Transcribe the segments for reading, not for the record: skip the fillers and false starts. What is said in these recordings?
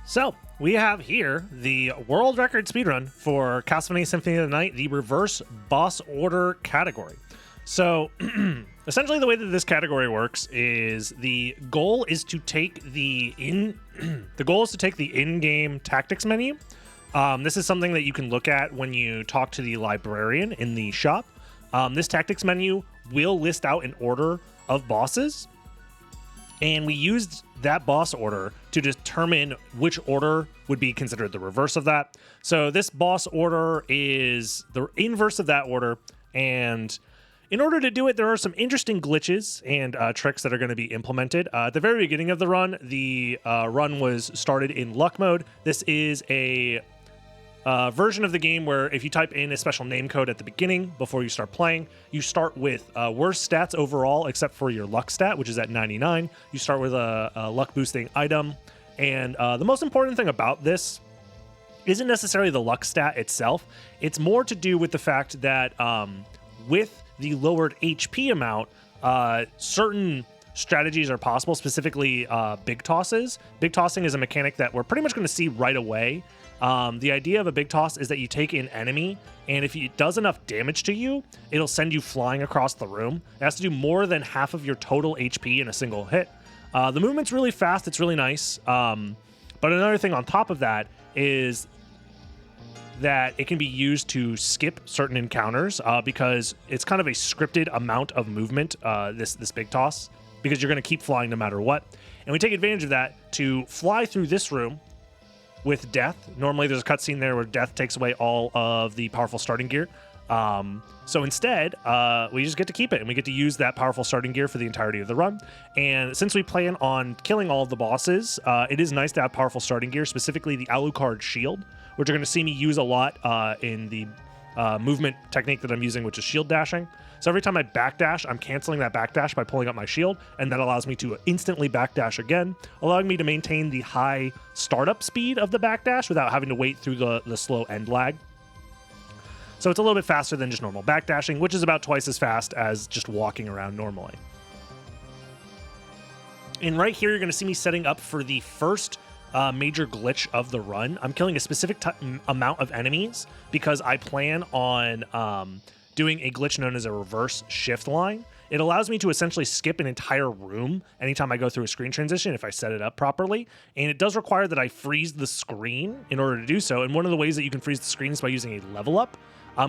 So, we have here the world record speedrun for Castlevania Symphony of the Night, the reverse boss order category. So, essentially the way that this category works is the goal is to take the in-game tactics menu. This is something that you can look at when you talk to the librarian in the shop. This tactics menu will list out an order of bosses, and we used that boss order to determine which order would be considered the reverse of that. So this boss order is the inverse of that order, and in order to do it, there are some interesting glitches and tricks that are going to be implemented. At the very beginning of the run was started in luck mode. This is a version of the game where if you type in a special name code at the beginning before you start playing, you start with worse stats overall except for your luck stat, which is at 99. You start with a luck boosting item, and the most important thing about this isn't necessarily the luck stat itself. It's more to do with the fact that with the lowered HP amount, certain strategies are possible, specifically big tosses. Big tossing is a mechanic that we're pretty much going to see right away. The idea of a big toss is that you take an enemy, and if it does enough damage to you, it'll send you flying across the room. It has to do more than half of your total HP in a single hit. The movement's really fast. It's really nice. But another thing on top of that is that it can be used to skip certain encounters because it's kind of a scripted amount of movement, this big toss, because you're going to keep flying no matter what. And we take advantage of that to fly through this room with death. Normally there's a cutscene there where death takes away all of the powerful starting gear. So instead, we just get to keep it, and we get to use that powerful starting gear for the entirety of the run. And since we plan on killing all of the bosses, it is nice to have powerful starting gear, specifically the Alucard shield, which you're going to see me use a lot in the movement technique that I'm using, which is shield dashing. So every time I backdash, I'm canceling that backdash by pulling up my shield, and that allows me to instantly backdash again, allowing me to maintain the high startup speed of the backdash without having to wait through the slow end lag. So it's a little bit faster than just normal backdashing, which is about twice as fast as just walking around normally. And right here, you're going to see me setting up for the first major glitch of the run. I'm killing a specific amount of enemies because I plan on doing a glitch known as a reverse shift line. It allows me to essentially skip an entire room anytime I go through a screen transition if I set it up properly. And it does require that I freeze the screen in order to do so. And one of the ways that you can freeze the screen is by using a level up.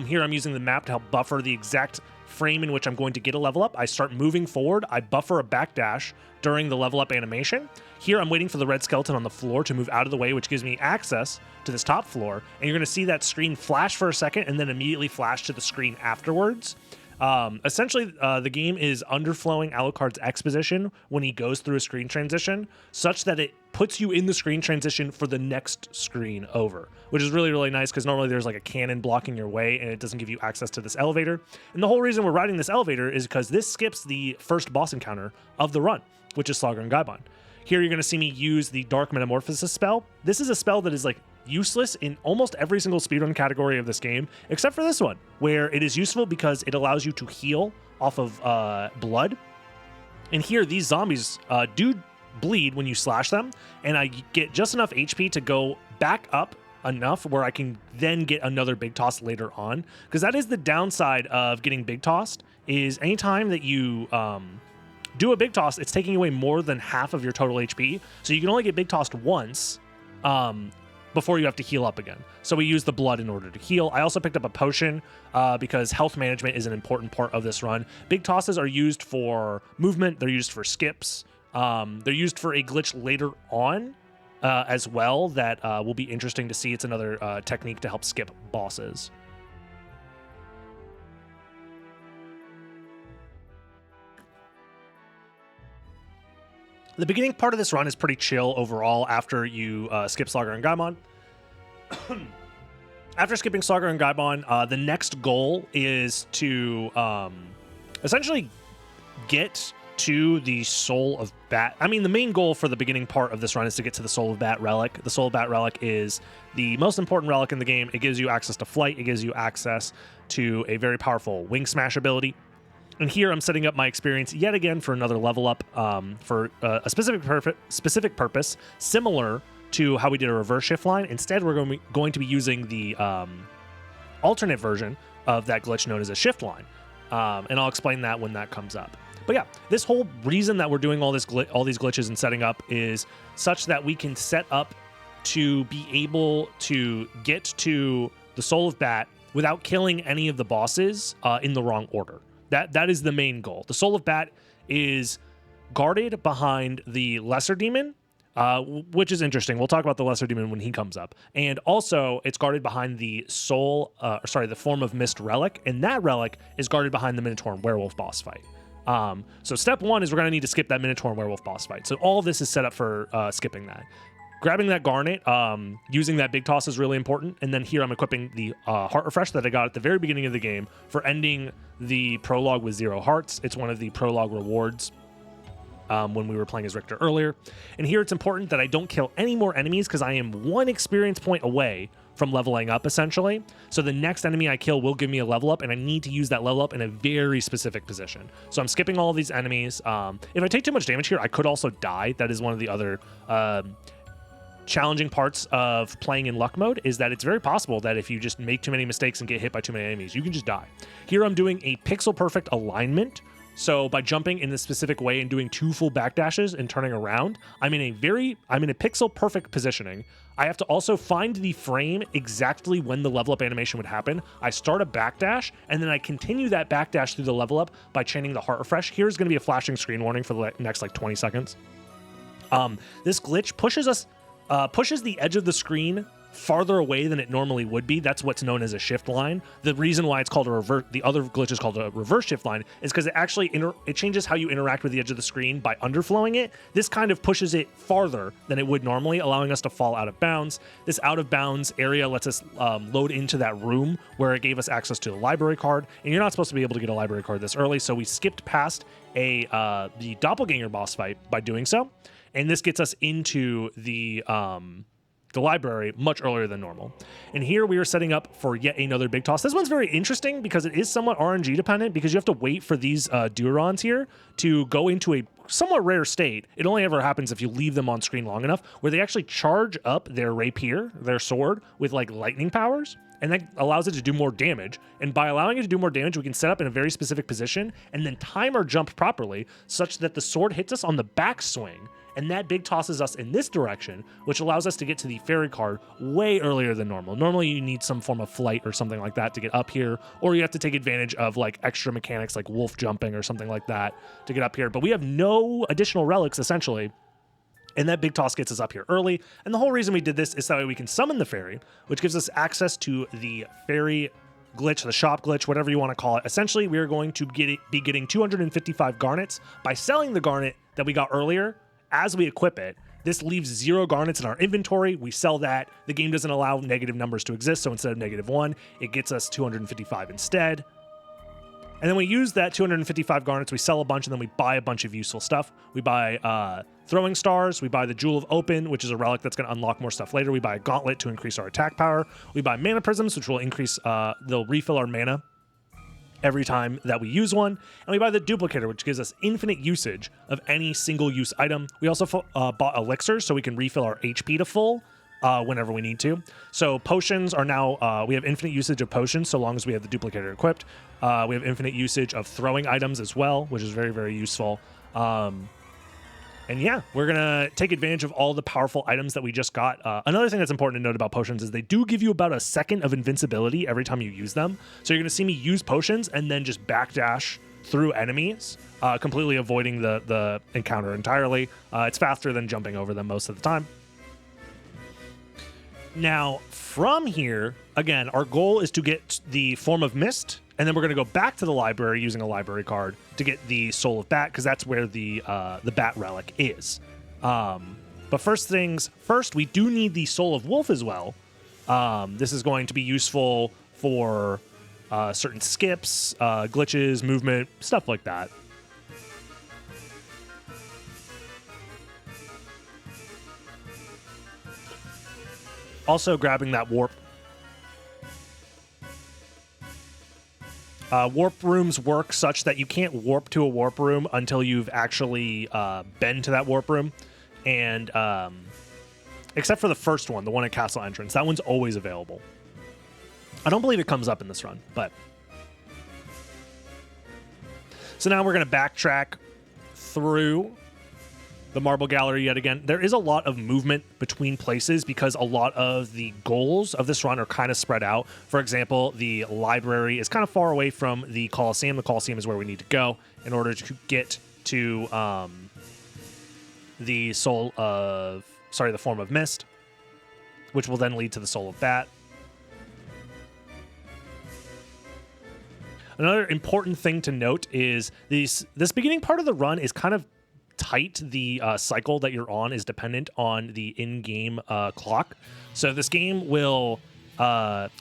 Here I'm using the map to help buffer the exact frame in which I'm going to get a level up. I start moving forward, I buffer a backdash during the level up animation. Here I'm waiting for the red skeleton on the floor to move out of the way, which gives me access to this top floor. And you're going to see that screen flash for a second and then immediately flash to the screen afterwards. Essentially, the game is underflowing Alucard's exposition when he goes through a screen transition, such that it puts you in the screen transition for the next screen over, which is really, really nice because normally there's like a cannon blocking your way and it doesn't give you access to this elevator. And the whole reason we're riding this elevator is because this skips the first boss encounter of the run, which is Saga and Gaibon. Here you're going to see me use the Dark Metamorphosis spell. This is a spell that is like useless in almost every single speedrun category of this game, except for this one, where it is useful because it allows you to heal off of blood. And here, these zombies do bleed when you slash them, and I get just enough HP to go back up enough where I can then get another big toss later on, because that is the downside of getting big tossed, is anytime that you do a big toss, it's taking away more than half of your total HP, so you can only get big tossed once before you have to heal up again. So we use the blood in order to heal. I also picked up a potion because health management is an important part of this run. Big tosses are used for movement, they're used for skips, they're used for a glitch later on as well that will be interesting to see. It's another technique to help skip bosses. The beginning part of this run is pretty chill overall after you skip Slugger and Gaimon. After skipping Slugger and Gaimon, the next goal is to essentially get to the Soul of Bat. I mean, the main goal for the beginning part of this run is to get to the Soul of Bat relic. The Soul of Bat relic is the most important relic in the game. It gives you access to flight. It gives you access to a very powerful wing smash ability. And here I'm setting up my experience yet again for another level up for a specific purpose, similar to how we did a reverse shift line. Instead, we're going to be using the alternate version of that glitch known as a shift line. And I'll explain that when that comes up. But yeah, this whole reason that we're doing all these glitches and setting up is such that we can set up to be able to get to the Soul of Bat without killing any of the bosses in the wrong order. That is the main goal. The Soul of Bat is guarded behind the Lesser Demon, which is interesting. We'll talk about the Lesser Demon when he comes up. And also, it's guarded behind the the Form of Mist relic, and that relic is guarded behind the Minotaur and Werewolf boss fight. So step one is we're going to need to skip that Minotaur and Werewolf boss fight. So all of this is set up for skipping that. Grabbing that Garnet, using that Big Toss is really important. And then here I'm equipping the Heart Refresh that I got at the very beginning of the game for ending the prologue with 0 hearts. It's one of the prologue rewards when we were playing as Richter earlier. And here it's important that I don't kill any more enemies because I am 1 experience point away from leveling up, essentially. So the next enemy I kill will give me a level up, and I need to use that level up in a very specific position. So I'm skipping all of these enemies. If I take too much damage here, I could also die. That is one of the other challenging parts of playing in luck mode, is that it's very possible that if you just make too many mistakes and get hit by too many enemies, you can just die. Here I'm doing a pixel perfect alignment. So by jumping in this specific way and doing 2 full backdashes and turning around, I'm in a pixel perfect positioning. I have to also find the frame exactly when the level up animation would happen. I start a backdash, and then I continue that backdash through the level up by chaining the Heart Refresh. Here's going to be a flashing screen warning for the next 20 seconds. This glitch pushes the edge of the screen farther away than it normally would be. That's what's known as a shift line. The reason why it's called a reverse, the other glitch is called a reverse shift line, is because it actually it changes how you interact with the edge of the screen by underflowing it. This kind of pushes it farther than it would normally, allowing us to fall out of bounds. This out of bounds area lets us load into that room where it gave us access to the library card, and you're not supposed to be able to get a library card this early, so we skipped past the doppelganger boss fight by doing so, and this gets us into the library much earlier than normal. And here we are setting up for yet another Big Toss. This one's very interesting because it is somewhat RNG dependent, because you have to wait for these Durons here to go into a somewhat rare state. It only ever happens if you leave them on screen long enough, where they actually charge up their rapier, their sword, with like lightning powers, and that allows it to do more damage. And by allowing it to do more damage, we can set up in a very specific position and then time our jump properly such that the sword hits us on the backswing, and that Big Tosses us in this direction, which allows us to get to the fairy card way earlier than normal. Normally you need some form of flight or something like that to get up here, or you have to take advantage of like extra mechanics like wolf jumping or something like that to get up here. But we have no additional relics essentially, and that Big Toss gets us up here early. And the whole reason we did this is that way we can summon the fairy, which gives us access to the fairy glitch, the shop glitch, whatever you want to call it. Essentially, we are going to be getting 255 garnets by selling the garnet that we got earlier. As we equip it, this leaves 0 garnets in our inventory. We sell that. The game doesn't allow negative numbers to exist, so instead of -1, it gets us 255 instead. And then we use that 255 garnets, we sell a bunch, and then we buy a bunch of useful stuff. We buy throwing stars, we buy the Jewel of Open, which is a relic that's going to unlock more stuff later. We buy a gauntlet to increase our attack power. We buy mana prisms, which will increase, they'll refill our mana every time that we use one. And we buy the duplicator, which gives us infinite usage of any single use item. We also bought elixirs so we can refill our HP to full whenever we need to. So potions are now, we have infinite usage of potions so long as we have the duplicator equipped. We have infinite usage of throwing items as well, which is very, very useful. And yeah, we're going to take advantage of all the powerful items that we just got. Another thing that's important to note about potions is they do give you about a second of invincibility every time you use them. So you're going to see me use potions and then just backdash through enemies, completely avoiding the encounter entirely. It's faster than jumping over them most of the time. Now, from here, again, our goal is to get the Form of Mist, and then we're going to go back to the library using a library card to get the Soul of Bat, because that's where the Bat Relic is. But first things first, we do need the Soul of Wolf as well. This is going to be useful for certain skips, glitches, movement, stuff like that. Also grabbing that warp. Warp rooms work such that you can't warp to a warp room until you've actually been to that warp room. And except for the first one, the one at Castle Entrance. That one's always available. I don't believe it comes up in this run, but... So now we're going to backtrack through the Marble Gallery yet again. There is a lot of movement between places because a lot of the goals of this run are kind of spread out. For example, the library is kind of far away from the Colosseum. The Colosseum is where we need to go in order to get to the the Form of Mist, which will then lead to the Soul of Bat. Another important thing to note is this beginning part of the run is kind of tight. The cycle that you're on is dependent on the in-game clock. So this game will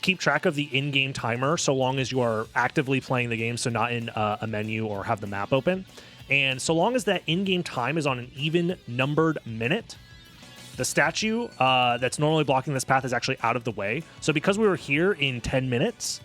keep track of the in-game timer so long as you are actively playing the game, so not in a menu or have the map open. And so long as that in-game time is on an even numbered minute, the statue that's normally blocking this path is actually out of the way. So because we were here in 10 minutes,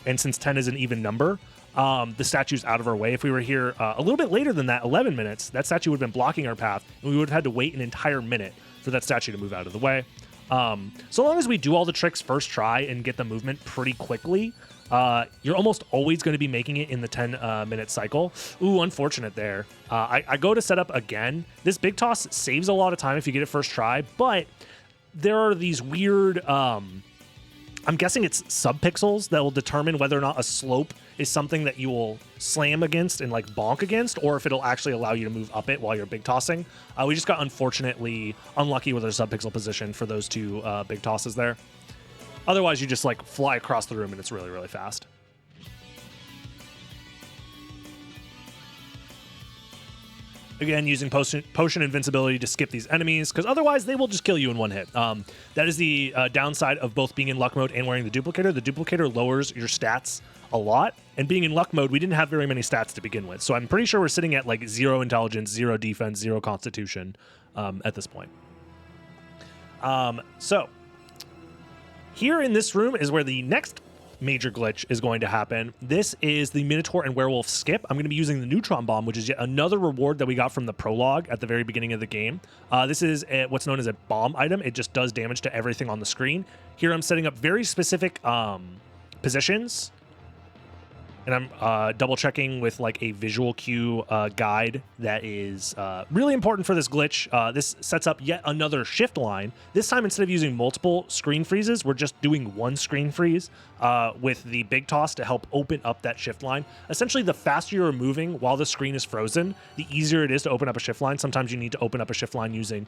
and since 10 is an even number, the statue's out of our way. If we were here a little bit later than that, 11 minutes, that statue would have been blocking our path, and we would have had to wait an entire minute for that statue to move out of the way. So long as we do all the tricks first try and get the movement pretty quickly, you're almost always going to be making it in the 10-minute cycle. Ooh, unfortunate there. I go to set up again. This big toss saves a lot of time if you get it first try, but there are these weird... I'm guessing it's subpixels that will determine whether or not a slope is something that you will slam against and like bonk against, or if it'll actually allow you to move up it while you're big tossing. We just got unfortunately unlucky with our subpixel position for those two big tosses there. Otherwise, you just like fly across the room and it's really, really fast. Again, using potion invincibility to skip these enemies, because otherwise they will just kill you in one hit. That is the downside of both being in luck mode and wearing the duplicator. The duplicator lowers your stats a lot, and being in luck mode, we didn't have very many stats to begin with. So I'm pretty sure we're sitting at like 0 intelligence, 0 defense, 0 constitution at this point. So here in this room is where the next major glitch is going to happen. This is the Minotaur and Werewolf skip. I'm going to be using the Neutron Bomb, which is yet another reward that we got from the prologue at the very beginning of the game. This is what's known as a bomb item. It just does damage to everything on the screen. Here I'm setting up very specific positions, and I'm double checking with like a visual cue guide that is really important for this glitch. This sets up yet another shift line. This time, instead of using multiple screen freezes, we're just doing one screen freeze with the big toss to help open up that shift line. Essentially, the faster you're moving while the screen is frozen, the easier it is to open up a shift line. Sometimes you need to open up a shift line using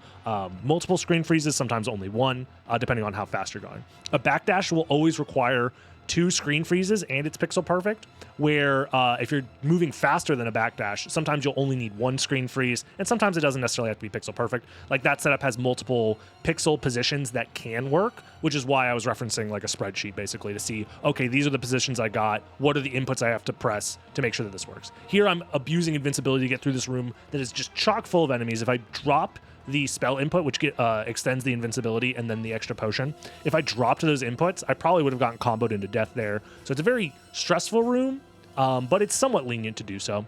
multiple screen freezes, sometimes only one, depending on how fast you're going. A backdash will always require 2 screen freezes and it's pixel perfect, where if you're moving faster than a backdash, sometimes you'll only need 1 screen freeze, and sometimes it doesn't necessarily have to be pixel perfect. Like that setup has multiple pixel positions that can work, which is why I was referencing like a spreadsheet basically to see, okay, these are the positions I got, what are the inputs I have to press to make sure that this works. Here I'm abusing invincibility to get through this room that is just chock full of enemies. If I drop the spell input, which extends the invincibility, and then the extra potion, if I dropped those inputs, I probably would have gotten comboed into death there. So it's a very stressful room, but it's somewhat lenient to do so.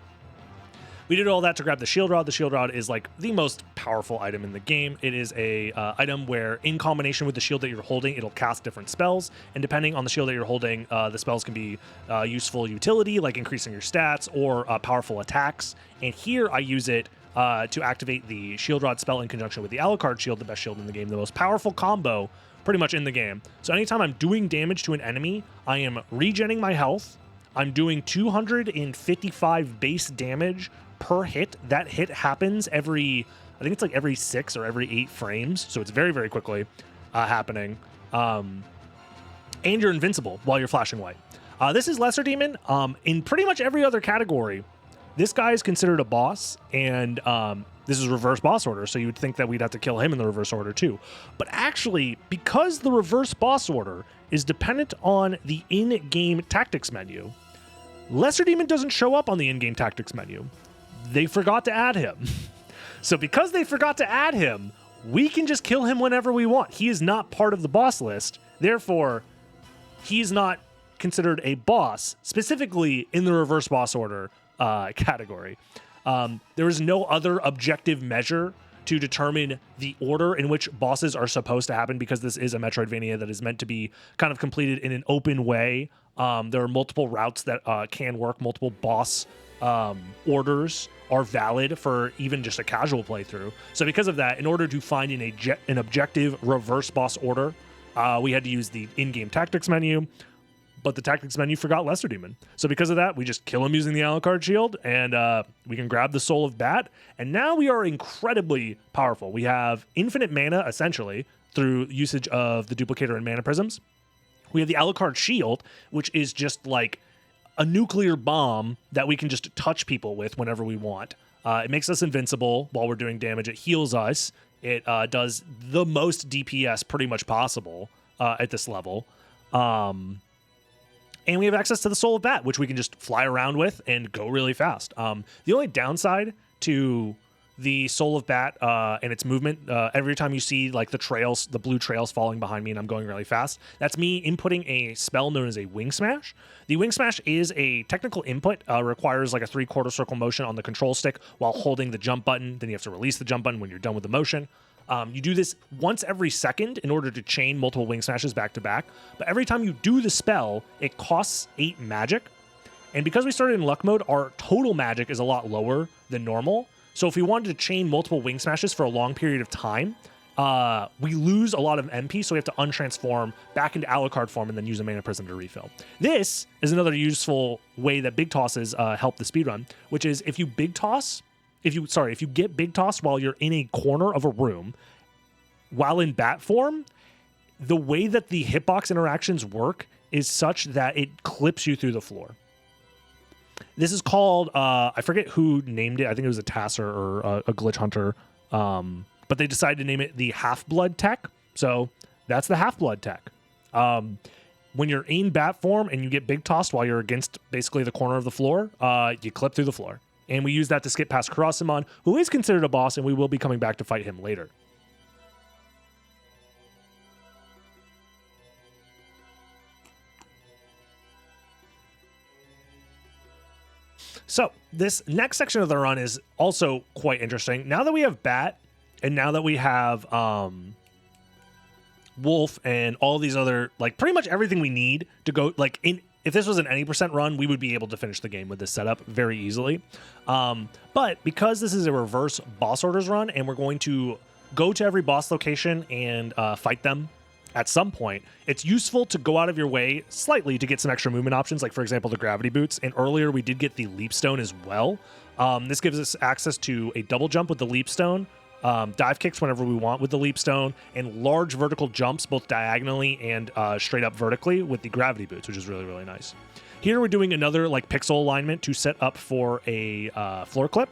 We did all that to grab the shield rod. The shield rod is like the most powerful item in the game. It is a item where in combination with the shield that you're holding, it'll cast different spells. And depending on the shield that you're holding, the spells can be useful utility, like increasing your stats, or powerful attacks. And here I use it to activate the shield rod spell in conjunction with the Alucard shield, the best shield in the game, the most powerful combo pretty much in the game. So anytime I'm doing damage to an enemy, I am regenning my health. I'm doing 255 base damage per hit. That hit happens every 6 or every 8 frames. So it's very, very quickly happening. And you're invincible while you're flashing white. This is Lesser Demon. In pretty much every other category, this guy is considered a boss, and this is reverse boss order, so you would think that we'd have to kill him in the reverse order too. But actually, because the reverse boss order is dependent on the in-game tactics menu, Lesser Demon doesn't show up on the in-game tactics menu. They forgot to add him. So because they forgot to add him, we can just kill him whenever we want. He is not part of the boss list. Therefore, he's not considered a boss, specifically in the reverse boss order category. There is no other objective measure to determine the order in which bosses are supposed to happen, because this is a Metroidvania that is meant to be kind of completed in an open way. There are multiple routes that can work, multiple boss orders are valid for even just a casual playthrough. So because of that, in order to find an objective reverse boss order, we had to use the in-game tactics menu, but the tactics menu forgot Lesser Demon. So because of that, we just kill him using the Alucard shield, and we can grab the Soul of Bat, and now we are incredibly powerful. We have infinite mana, essentially, through usage of the duplicator and mana prisms. We have the Alucard shield, which is just like a nuclear bomb that we can just touch people with whenever we want. It makes us invincible while we're doing damage. It heals us. It does the most DPS pretty much possible at this level. And we have access to the Soul of Bat, which we can just fly around with and go really fast. The only downside to the Soul of Bat and its movement, every time you see like the trails, the blue trails falling behind me and I'm going really fast, that's me inputting a spell known as a Wing Smash. The Wing Smash is a technical input, requires like a 3/4 circle motion on the control stick while holding the jump button. Then you have to release the jump button when you're done with the motion. You do this once every second in order to chain multiple Wing Smashes back to back. But every time you do the spell, it costs 8 magic. And because we started in luck mode, our total magic is a lot lower than normal. So if we wanted to chain multiple Wing Smashes for a long period of time, we lose a lot of MP, so we have to untransform back into Alucard form and then use a Mana Prism to refill. This is another useful way that big tosses help the speedrun, which is if you big toss, if you get big tossed while you're in a corner of a room, while in bat form, the way that the hitbox interactions work is such that it clips you through the floor. This is called, I forget who named it. I think it was a Tasser or a Glitch Hunter. But they decided to name it the Half-Blood Tech. So that's the Half-Blood Tech. When you're in bat form and you get big tossed while you're against basically the corner of the floor, you clip through the floor. And we use that to skip past Karasamon, who is considered a boss, and we will be coming back to fight him later. So this next section of the run is also quite interesting. Now that we have Bat, and now that we have Wolf and all these other, like pretty much everything we need to go, like if this was an any % run, we would be able to finish the game with this setup very easily. But because this is a reverse boss orders run, and we're going to go to every boss location and fight them at some point, it's useful to go out of your way slightly to get some extra movement options, like for example the gravity boots, and earlier we did get the leap stone as well. This gives us access to a double jump with the leap stone, dive kicks whenever we want with the leap stone, and large vertical jumps both diagonally and straight up vertically with the gravity boots, which is really, really nice. Here we're doing another like pixel alignment to set up for a floor clip.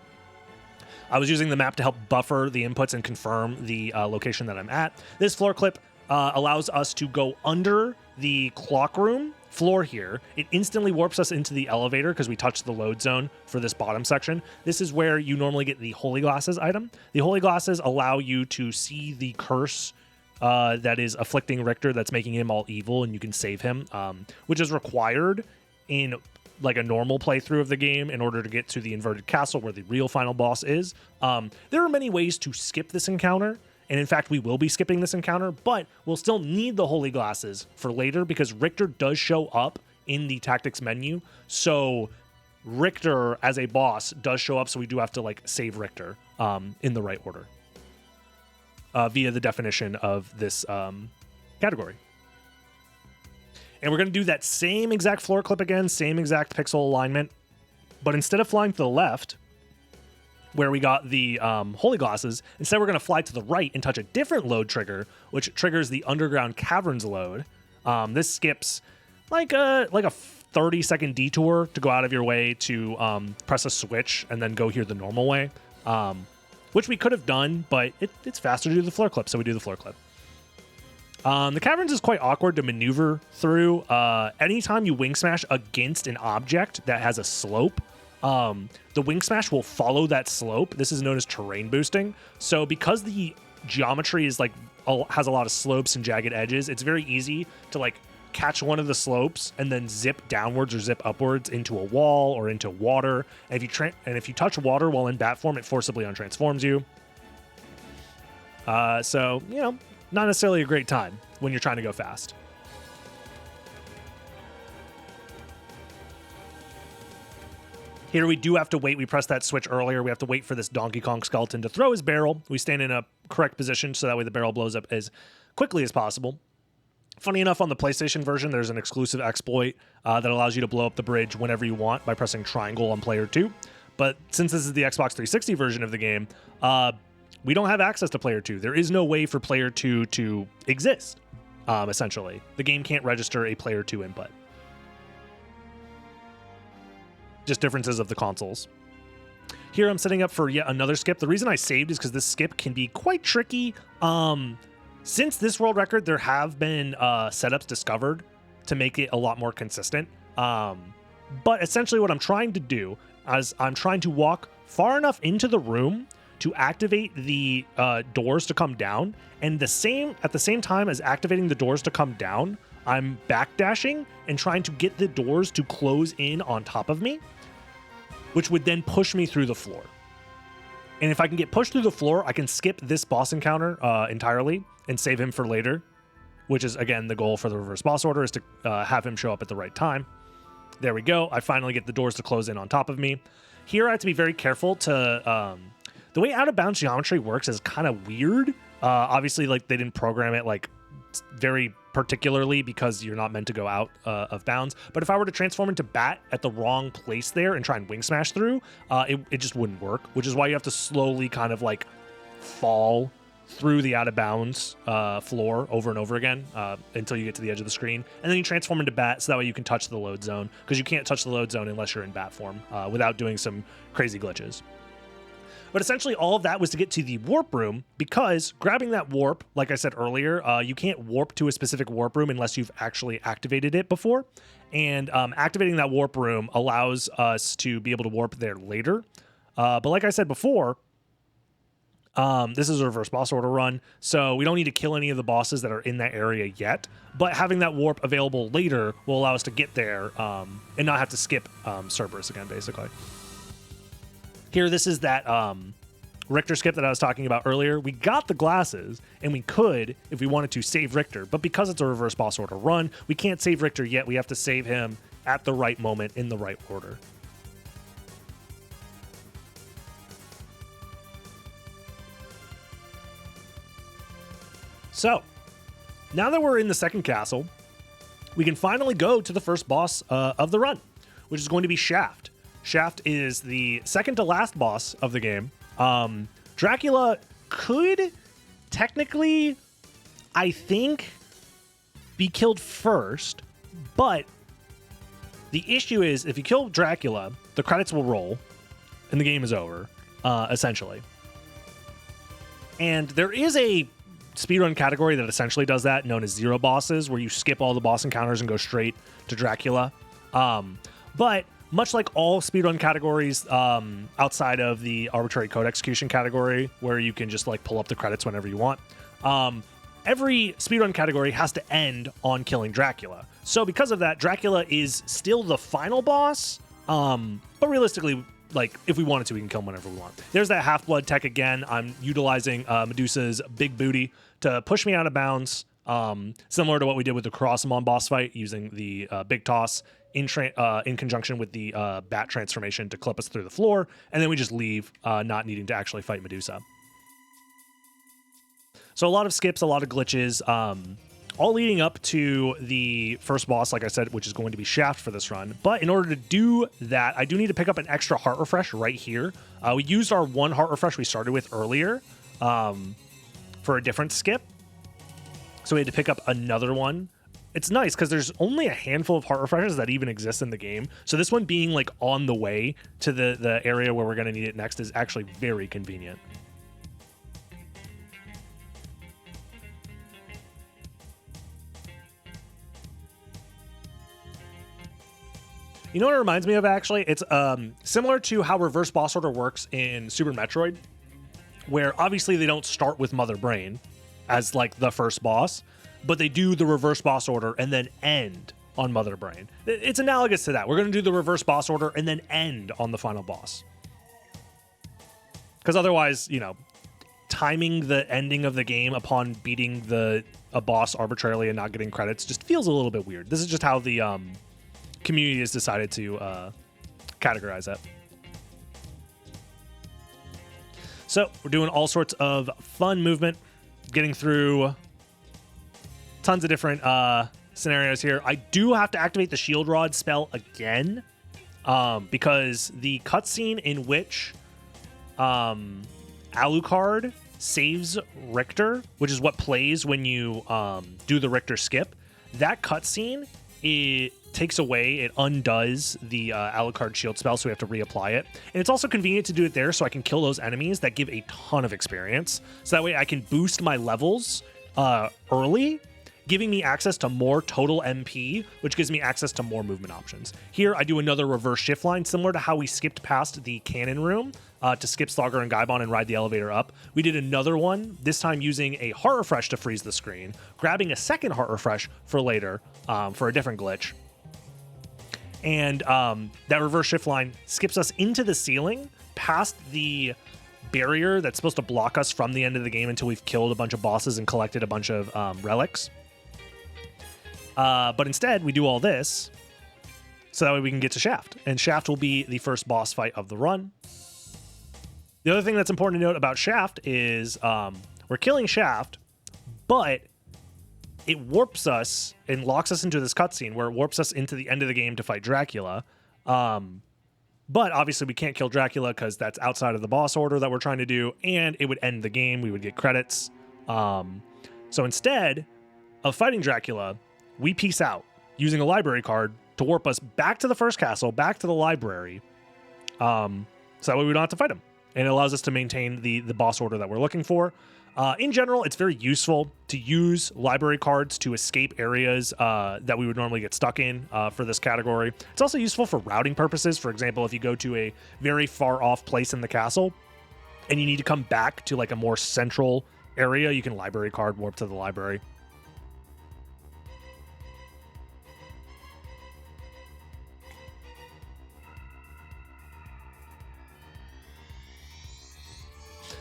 I was using the map to help buffer the inputs and confirm the location that I'm at. This floor clip allows us to go under the clock room floor here. It instantly warps us into the elevator because we touched the load zone for this bottom section. This is where you normally get the Holy Glasses item. The Holy Glasses allow you to see the curse that is afflicting Richter, that's making him all evil, and you can save him, which is required in like a normal playthrough of the game in order to get to the inverted castle where the real final boss is. There are many ways to skip this encounter. And in fact, we will be skipping this encounter, but we'll still need the Holy Glasses for later because Richter does show up in the tactics menu. So Richter as a boss does show up, so we do have to like save Richter in the right order via the definition of this category. And we're going to do that same exact floor clip again, same exact pixel alignment, but instead of flying to the left, where we got the Holy Glasses, instead we're going to fly to the right and touch a different load trigger, which triggers the Underground Caverns load. This skips like a 30-second detour to go out of your way to press a switch and then go here the normal way, which we could have done, but it's faster to do the floor clip, so we do the floor clip. The Caverns is quite awkward to maneuver through. Anytime you wing smash against an object that has a slope, the wing smash will follow that slope. This is known as terrain boosting. So because the geometry is like has a lot of slopes and jagged edges, it's very easy to like catch one of the slopes and then zip downwards or zip upwards into a wall or into water. And if you touch water while in bat form, it forcibly untransforms you. So, you know, not necessarily a great time when you're trying to go fast. Here we do have to wait. We pressed that switch earlier. We have to wait for this Donkey Kong skeleton to throw his barrel. We stand in a correct position so that way the barrel blows up as quickly as possible. Funny enough, on the PlayStation version, there's an exclusive exploit that allows you to blow up the bridge whenever you want by pressing triangle on player 2. But since this is the Xbox 360 version of the game, we don't have access to player 2. There is no way for player 2 to exist, essentially. The game can't register a player 2 input. Just differences of the consoles. Here I'm setting up for yet another skip. The reason I saved is because this skip can be quite tricky. Since this world record, there have been setups discovered to make it a lot more consistent. But essentially what I'm trying to do is I'm trying to walk far enough into the room to activate the doors to come down. And at the same time as activating the doors to come down, I'm backdashing and trying to get the doors to close in on top of me, which would then push me through the floor. And if I can get pushed through the floor, I can skip this boss encounter entirely and save him for later, which is, again, the goal for the reverse boss order is to have him show up at the right time. There we go. I finally get the doors to close in on top of me. Here I have to be very careful to... the way out-of-bounds geometry works is kind of weird. Obviously, like, they didn't program it, like, very particularly because you're not meant to go out of bounds. But if I were to transform into Bat at the wrong place there and try and wing smash through, it just wouldn't work, which is why you have to slowly kind of like fall through the out of bounds floor over and over again until you get to the edge of the screen. And then you transform into Bat so that way you can touch the load zone, because you can't touch the load zone unless you're in Bat form without doing some crazy glitches. But essentially all of that was to get to the warp room, because grabbing that warp, like I said earlier, you can't warp to a specific warp room unless you've actually activated it before. And activating that warp room allows us to be able to warp there later. But like I said before, this is a reverse boss order run, so we don't need to kill any of the bosses that are in that area yet. But having that warp available later will allow us to get there and not have to skip Cerberus again, basically. Here, this is that Richter skip that I was talking about earlier. We got the glasses, and we could, if we wanted to, save Richter. But because it's a reverse boss order run, we can't save Richter yet. We have to save him at the right moment in the right order. So, now that we're in the second castle, we can finally go to the first boss of the run, which is going to be Shaft. Shaft is the second to last boss of the game. Dracula could technically, I think, be killed first, but the issue is if you kill Dracula, the credits will roll and the game is over, essentially. And there is a speedrun category that essentially does that, known as zero bosses, where you skip all the boss encounters and go straight to Dracula. But much like all speedrun categories outside of the arbitrary code execution category, where you can just like pull up the credits whenever you want, every speedrun category has to end on killing Dracula. So because of that, Dracula is still the final boss, but realistically, like, if we wanted to, we can kill him whenever we want. There's that half-blood tech again. I'm utilizing Medusa's big booty to push me out of bounds, similar to what we did with the Karasamon boss fight, using the big toss in conjunction with the bat transformation to clip us through the floor, and then we just leave, not needing to actually fight Medusa. So a lot of skips, a lot of glitches, all leading up to the first boss, like I said, which is going to be Shaft for this run. But in order to do that, I do need to pick up an extra heart refresh right here. We used our one heart refresh we started with earlier for a different skip. So we had to pick up another one. It's nice because there's only a handful of heart refreshers that even exist in the game. So this one being like on the way to the area where we're going to need it next is actually very convenient. You know what it reminds me of, actually? It's similar to how reverse boss order works in Super Metroid, where obviously they don't start with Mother Brain as like the first boss, but they do the reverse boss order and then end on Mother Brain. It's analogous to that. We're going to do the reverse boss order and then end on the final boss. Because otherwise, you know, timing the ending of the game upon beating a boss arbitrarily and not getting credits just feels a little bit weird. This is just how the community has decided to categorize it. So we're doing all sorts of fun movement, getting through tons of different scenarios here. I do have to activate the Shield Rod spell again because the cutscene in which Alucard saves Richter, which is what plays when you do the Richter skip, that cutscene, it takes away, it undoes the Alucard shield spell, so we have to reapply it. And it's also convenient to do it there so I can kill those enemies that give a ton of experience. So that way I can boost my levels early, giving me access to more total MP, which gives me access to more movement options. Here, I do another reverse shift line, similar to how we skipped past the cannon room to skip Slogger and Gaibon and ride the elevator up. We did another one, this time using a heart refresh to freeze the screen, grabbing a second heart refresh for later for a different glitch. And that reverse shift line skips us into the ceiling, past the barrier that's supposed to block us from the end of the game until we've killed a bunch of bosses and collected a bunch of relics. But instead, we do all this so that way we can get to Shaft. And Shaft will be the first boss fight of the run. The other thing that's important to note about Shaft is we're killing Shaft, but it warps us and locks us into this cutscene where it warps us into the end of the game to fight Dracula. But obviously we can't kill Dracula because that's outside of the boss order that we're trying to do, and it would end the game. We would get credits. So instead of fighting Dracula, we peace out using a library card to warp us back to the first castle, back to the library. So that way we don't have to fight him. And it allows us to maintain the boss order that we're looking for. In general, it's very useful to use library cards to escape areas that we would normally get stuck in for this category. It's also useful for routing purposes. For example, if you go to a very far off place in the castle and you need to come back to like a more central area, you can library card warp to the library.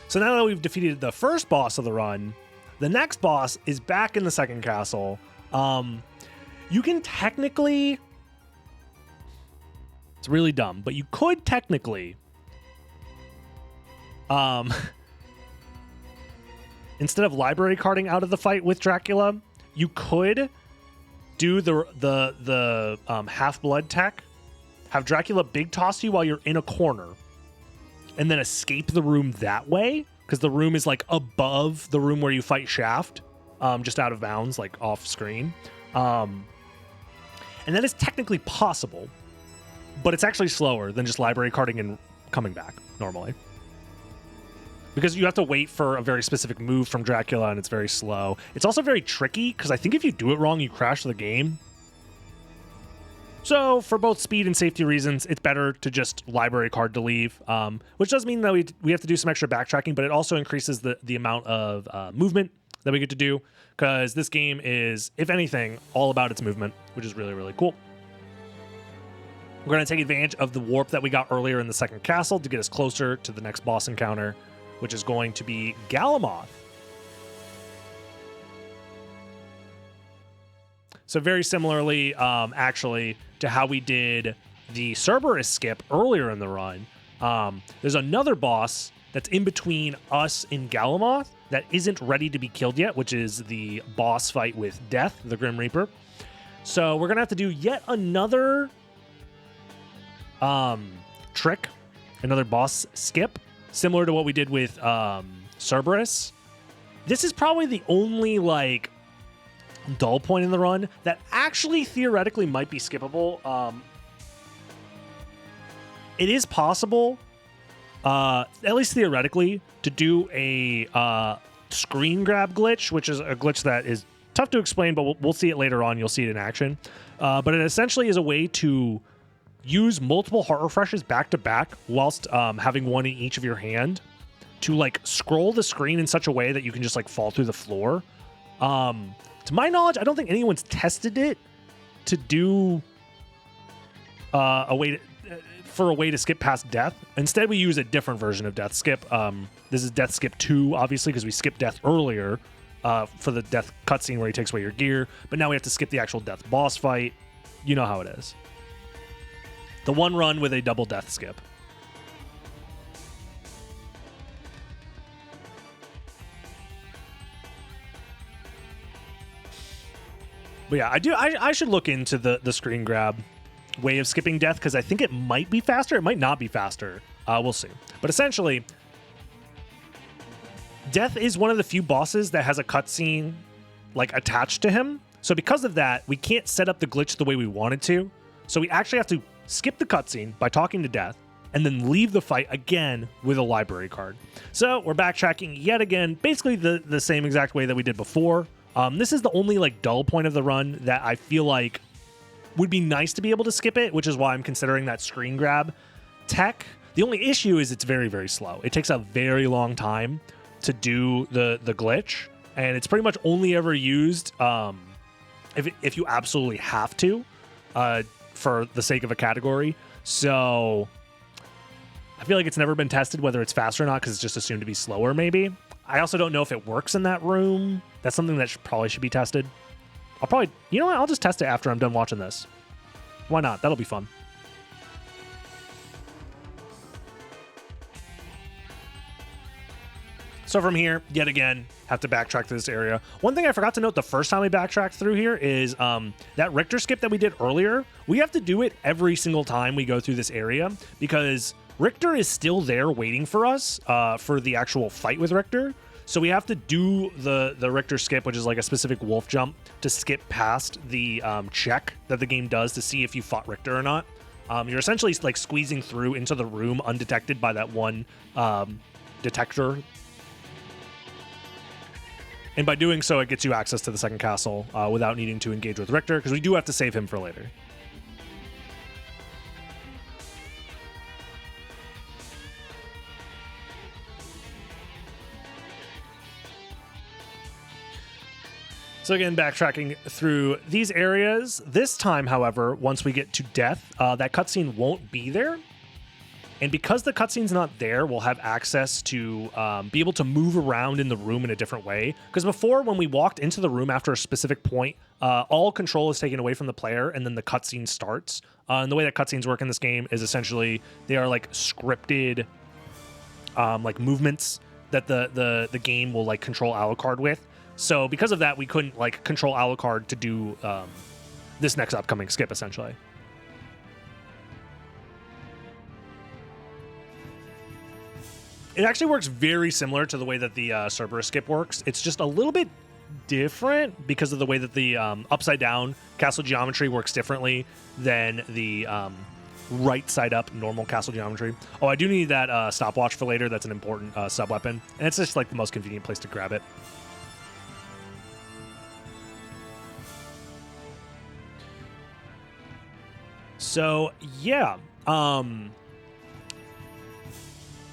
So now that we've defeated the first boss of the run, the next boss is back in the second castle. You can technically... It's really dumb, but you could technically... instead of library carding out of the fight with Dracula, you could do the half-blood tech, have Dracula big toss you while you're in a corner, and then escape the room that way, because the room is like above the room where you fight Shaft, just out of bounds, like off screen. And that is technically possible, but it's actually slower than just library carding and coming back normally. Because you have to wait for a very specific move from Dracula, and it's very slow. It's also very tricky, because I think if you do it wrong, you crash the game. So for both speed and safety reasons, it's better to just library card to leave, which does mean that we have to do some extra backtracking, but it also increases the amount of movement that we get to do, because this game is, if anything, all about its movement, which is really, really cool. We're going to take advantage of the warp that we got earlier in the second castle to get us closer to the next boss encounter, which is going to be Galamoth. So very similarly, actually, to how we did the Cerberus skip earlier in the run, there's another boss that's in between us and Galamoth that isn't ready to be killed yet, which is the boss fight with Death, the Grim Reaper. So we're going to have to do yet another trick, another boss skip, similar to what we did with Cerberus. This is probably the only, like, dull point in the run that actually theoretically might be skippable. It is possible, at least theoretically, to do a screen grab glitch, which is a glitch that is tough to explain, but we'll see it later on. You'll see it in action. But it essentially is a way to use multiple heart refreshes back to back whilst having one in each of your hand to like scroll the screen in such a way that you can just like fall through the floor. To my knowledge, I don't think anyone's tested it to do a way for a way to skip past death. Instead, we use a different version of death skip. This is death skip 2, obviously, because we skipped death earlier for the death cutscene where he takes away your gear. But now we have to skip the actual death boss fight. You know how it is. The one run with a double death skip. But yeah, I should look into the screen grab way of skipping death, because I think it might be faster. It might not be faster. We'll see. But essentially, death is one of the few bosses that has a cutscene like attached to him. So because of that, we can't set up the glitch the way we wanted to. So we actually have to skip the cutscene by talking to death and then leave the fight again with a library card. So we're backtracking yet again, basically the same exact way that we did before. This is the only like dull point of the run that I feel like would be nice to be able to skip it, which is why I'm considering that screen grab tech. The only issue is it's very, very slow. It takes a very long time to do the glitch, and it's pretty much only ever used if you absolutely have to for the sake of a category. So I feel like it's never been tested whether it's faster or not, because it's just assumed to be slower maybe. I also don't know if it works in that room. That's something that probably should be tested. I'll probably, you know what? I'll just test it after I'm done watching this. Why not? That'll be fun. So from here, yet again, have to backtrack through this area. One thing I forgot to note the first time we backtracked through here is that Richter skip that we did earlier. We have to do it every single time we go through this area, because Richter is still there waiting for us for the actual fight with Richter. So we have to do the Richter skip, which is like a specific wolf jump, to skip past the check that the game does to see if you fought Richter or not. You're essentially like squeezing through into the room undetected by that one detector. And by doing so, it gets you access to the second castle without needing to engage with Richter, because we do have to save him for later. So again, backtracking through these areas. This time, however, once we get to death, that cutscene won't be there. And because the cutscene's not there, we'll have access to be able to move around in the room in a different way. Because before, when we walked into the room after a specific point, all control is taken away from the player, and then the cutscene starts. And the way that cutscenes work in this game is essentially they are like scripted like movements that the game will like control Alucard with. So because of that, we couldn't like control Alucard to do this next upcoming skip, essentially. It actually works very similar to the way that the Cerberus skip works. It's just a little bit different because of the way that the upside down castle geometry works differently than the right side up normal castle geometry. Oh, I do need that stopwatch for later. That's an important sub weapon, and it's just like the most convenient place to grab it. So yeah,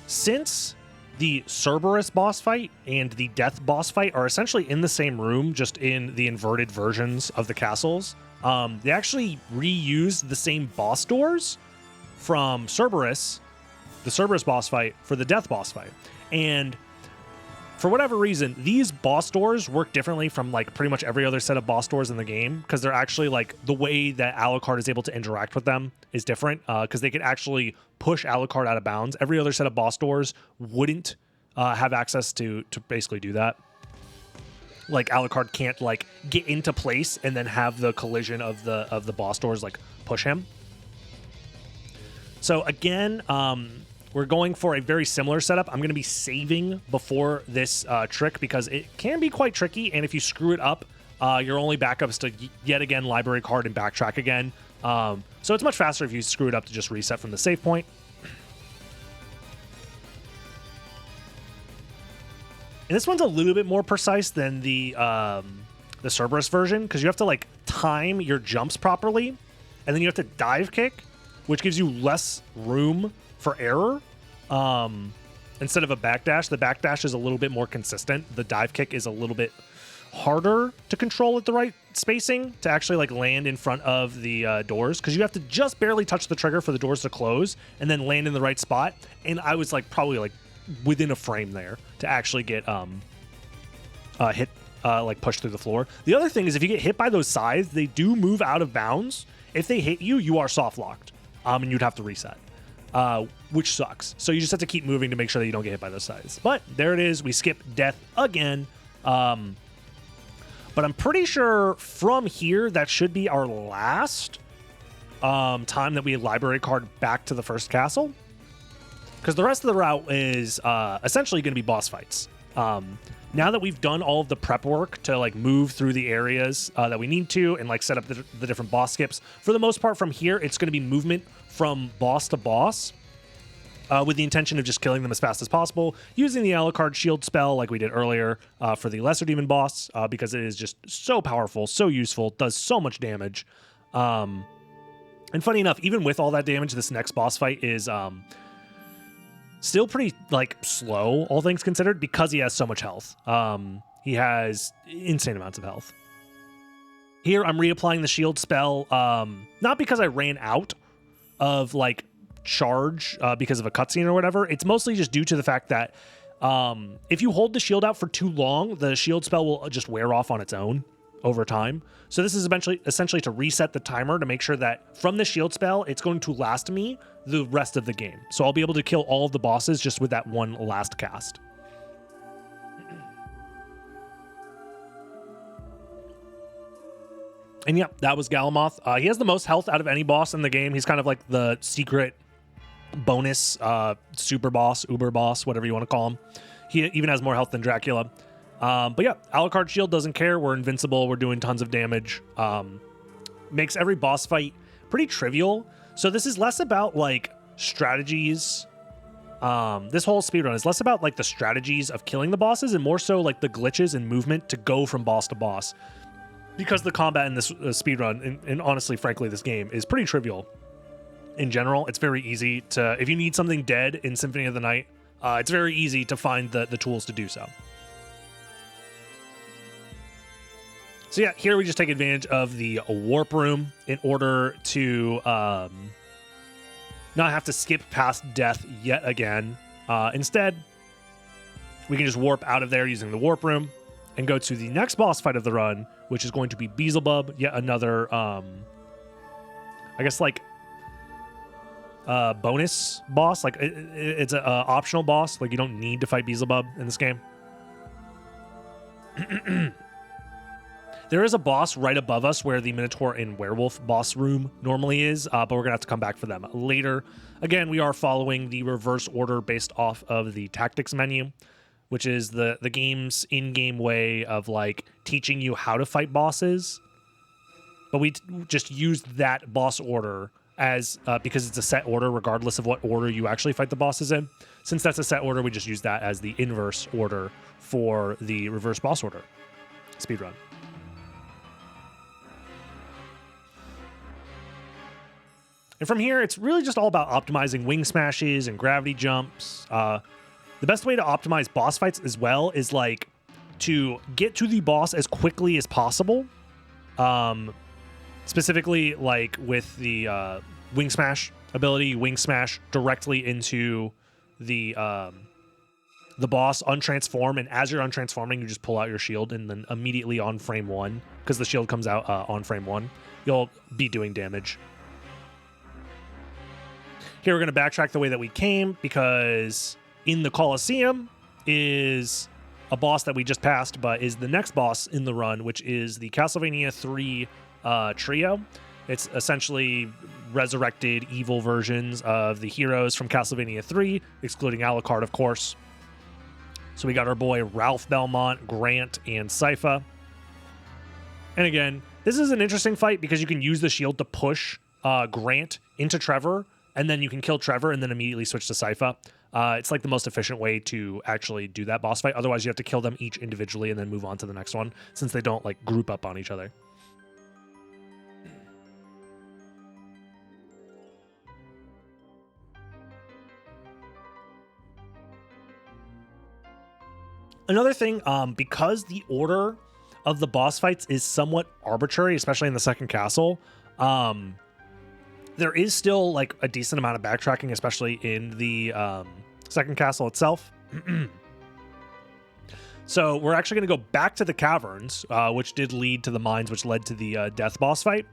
since the Cerberus boss fight and the Death boss fight are essentially in the same room, just in the inverted versions of the castles, they actually reused the same boss doors from Cerberus, the Cerberus boss fight, for the Death boss fight. And for whatever reason, these boss doors work differently from like pretty much every other set of boss doors in the game, because they're actually like the way that Alucard is able to interact with them is different, because they can actually push Alucard out of bounds. Every other set of boss doors wouldn't have access to basically do that. Like Alucard can't like get into place and then have the collision of the boss doors like push him. So again, we're going for a very similar setup. I'm going to be saving before this trick because it can be quite tricky, and if you screw it up, your only backup is to yet again library card and backtrack again. So it's much faster if you screw it up to just reset from the save point. And this one's a little bit more precise than the Cerberus version, because you have to like time your jumps properly, and then you have to dive kick, which gives you less room for error. Instead of a backdash, the backdash is a little bit more consistent. The dive kick is a little bit harder to control at the right spacing to actually like land in front of the doors, because you have to just barely touch the trigger for the doors to close and then land in the right spot. And I was like probably like within a frame there to actually get hit, like pushed through the floor. The other thing is if you get hit by those scythes, they do move out of bounds. If they hit you, you are soft locked, and you'd have to reset, which sucks. So you just have to keep moving to make sure that you don't get hit by those scythes. But there it is. We skip death again. But I'm pretty sure from here, that should be our last time that we library card back to the first castle. Because the rest of the route is essentially going to be boss fights. Now that we've done all of the prep work to like move through the areas that we need to and like set up the different boss skips, for the most part from here, it's going to be movement from boss to boss. With the intention of just killing them as fast as possible, using the Alucard shield spell like we did earlier for the Lesser Demon boss, because it is just so powerful, so useful, does so much damage. And funny enough, even with all that damage, this next boss fight is still pretty like slow, all things considered, because he has so much health. He has insane amounts of health. Here, I'm reapplying the shield spell, not because I ran out of like charge because of a cutscene or whatever. It's mostly just due to the fact that if you hold the shield out for too long, the shield spell will just wear off on its own over time. So this is essentially to reset the timer to make sure that from the shield spell, it's going to last me the rest of the game. So I'll be able to kill all of the bosses just with that one last cast. And yeah, that was Galamoth. He has the most health out of any boss in the game. He's kind of like the secret bonus super boss, uber boss, whatever you want to call him. He even has more health than Dracula. But yeah, Alucard shield doesn't care. We're invincible. We're doing tons of damage. Makes every boss fight pretty trivial. So this is less about like strategies. This whole speedrun is less about like the strategies of killing the bosses and more so like the glitches and movement to go from boss to boss. Because the combat in this speedrun, and honestly, frankly, this game is pretty trivial. In general, it's very easy to, if you need something dead in Symphony of the Night, it's very easy to find the tools to do so. So yeah, here we just take advantage of the warp room in order to not have to skip past death yet again. Instead, we can just warp out of there using the warp room and go to the next boss fight of the run, which is going to be Beelzebub, yet another, I guess like bonus boss. Like it's an optional boss. Like you don't need to fight Beelzebub in this game. There is a boss right above us where the Minotaur and Werewolf boss room normally is, but we're gonna have to come back for them later. Again, we are following the reverse order based off of the tactics menu, which is the game's in-game way of like teaching you how to fight bosses. But we just used that boss order as because it's a set order regardless of what order you actually fight the bosses in. Since that's a set order, we just use that as the inverse order for the reverse boss order speedrun. And from here, it's really just all about optimizing wing smashes and gravity jumps. The best way to optimize boss fights as well is like to get to the boss as quickly as possible. Specifically, like with the wing smash ability, you wing smash directly into the boss, untransform, and as you're untransforming, you just pull out your shield, and then immediately on frame 1, because the shield comes out on frame 1, you'll be doing damage. Here we're going to backtrack the way that we came, because in the Colosseum is a boss that we just passed, but is the next boss in the run, which is the Castlevania 3 trio. It's essentially resurrected evil versions of the heroes from Castlevania 3, excluding Alucard, of course. So we got our boy Ralph Belmont, Grant, and Sypha. And again, this is an interesting fight because you can use the shield to push Grant into Trevor, and then you can kill Trevor and then immediately switch to Sypha. It's like the most efficient way to actually do that boss fight. Otherwise, you have to kill them each individually and then move on to the next one, since they don't like group up on each other. Another thing, because the order of the boss fights is somewhat arbitrary, especially in the second castle. There is still like a decent amount of backtracking, especially in the second castle itself. So we're actually going to go back to the caverns, which did lead to the mines, which led to the death boss fight.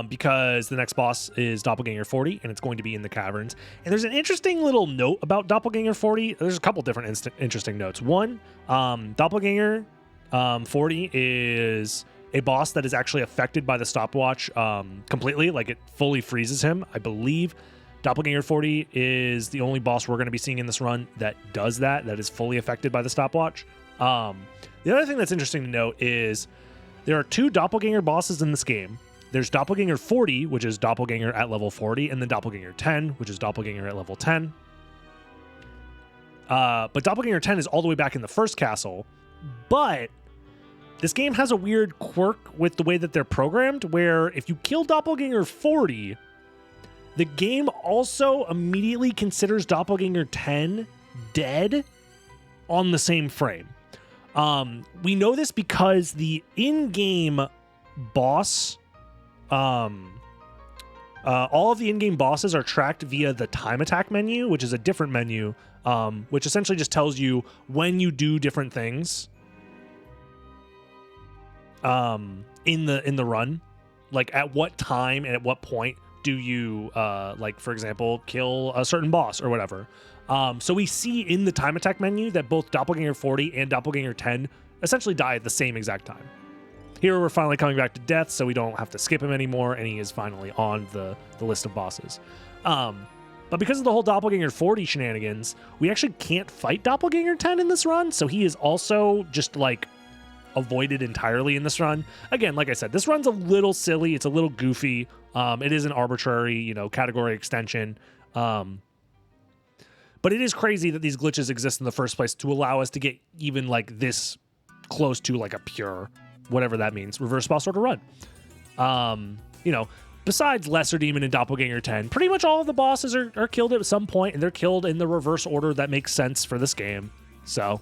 Because the next boss is Doppelganger 40, and it's going to be in the caverns. And there's an interesting little note about Doppelganger 40. There's a couple different interesting notes. One, Doppelganger 40 is a boss that is actually affected by the stopwatch completely, like it fully freezes him. I believe Doppelganger 40 is the only boss we're going to be seeing in this run that does that is fully affected by the stopwatch. The other thing that's interesting to note is there are 2 Doppelganger bosses in this game. There's Doppelganger 40, which is Doppelganger at level 40, and then Doppelganger 10, which is Doppelganger at level 10. But Doppelganger 10 is all the way back in the first castle. But this game has a weird quirk with the way that they're programmed, where if you kill Doppelganger 40, the game also immediately considers Doppelganger 10 dead on the same frame. We know this because the in-game boss... all of the in-game bosses are tracked via the time attack menu, which is a different menu, which essentially just tells you when you do different things in the run, like at what time and at what point do you like, for example, kill a certain boss or whatever. So we see in the time attack menu that both Doppelganger 40 and Doppelganger 10 essentially die at the same exact time. Here we're finally coming back to death, so we don't have to skip him anymore, and he is finally on the list of bosses. But because of the whole Doppelganger 40 shenanigans, we actually can't fight Doppelganger 10 in this run, so he is also just, like, avoided entirely in this run. Again, like I said, this run's a little silly. It's a little goofy. It is an arbitrary, category extension. But it is crazy that these glitches exist in the first place to allow us to get even, like, this close to, like, a pure... whatever that means, reverse boss order run. Besides Lesser Demon and Doppelganger 10, pretty much all of the bosses are killed at some point, and they're killed in the reverse order that makes sense for this game. So,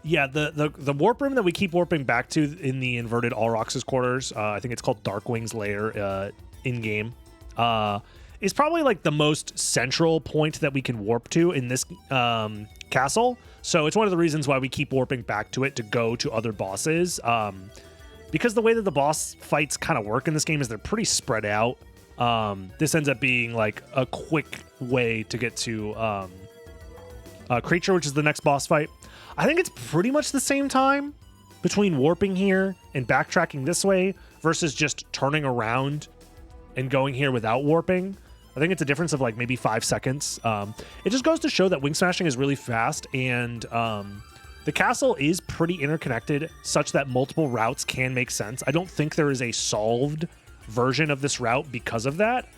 yeah, the warp room that we keep warping back to in the inverted Alrox's quarters, I think it's called Darkwing's lair in-game, is probably like the most central point that we can warp to in this castle. So it's one of the reasons why we keep warping back to it to go to other bosses. Because the way that the boss fights kind of work in this game is they're pretty spread out. This ends up being like a quick way to get to Creature, which is the next boss fight. I think it's pretty much the same time between warping here and backtracking this way versus just turning around and going here without warping. I think it's a difference of like maybe 5 seconds. It just goes to show that wing smashing is really fast, and the castle is pretty interconnected such that multiple routes can make sense. I don't think there is a solved version of this route because of that.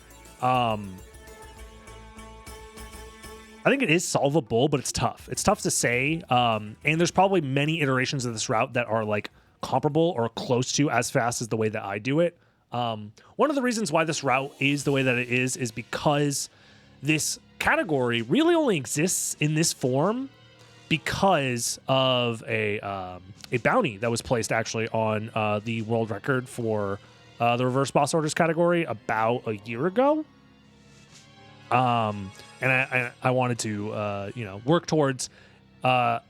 I think it is solvable, but it's tough. It's tough to say. And there's probably many iterations of this route that are like comparable or close to as fast as the way that I do it. One of the reasons why this route is the way that it is because this category really only exists in this form because of a bounty that was placed actually on the world record for the reverse boss orders category about a year ago. And I wanted to work towards that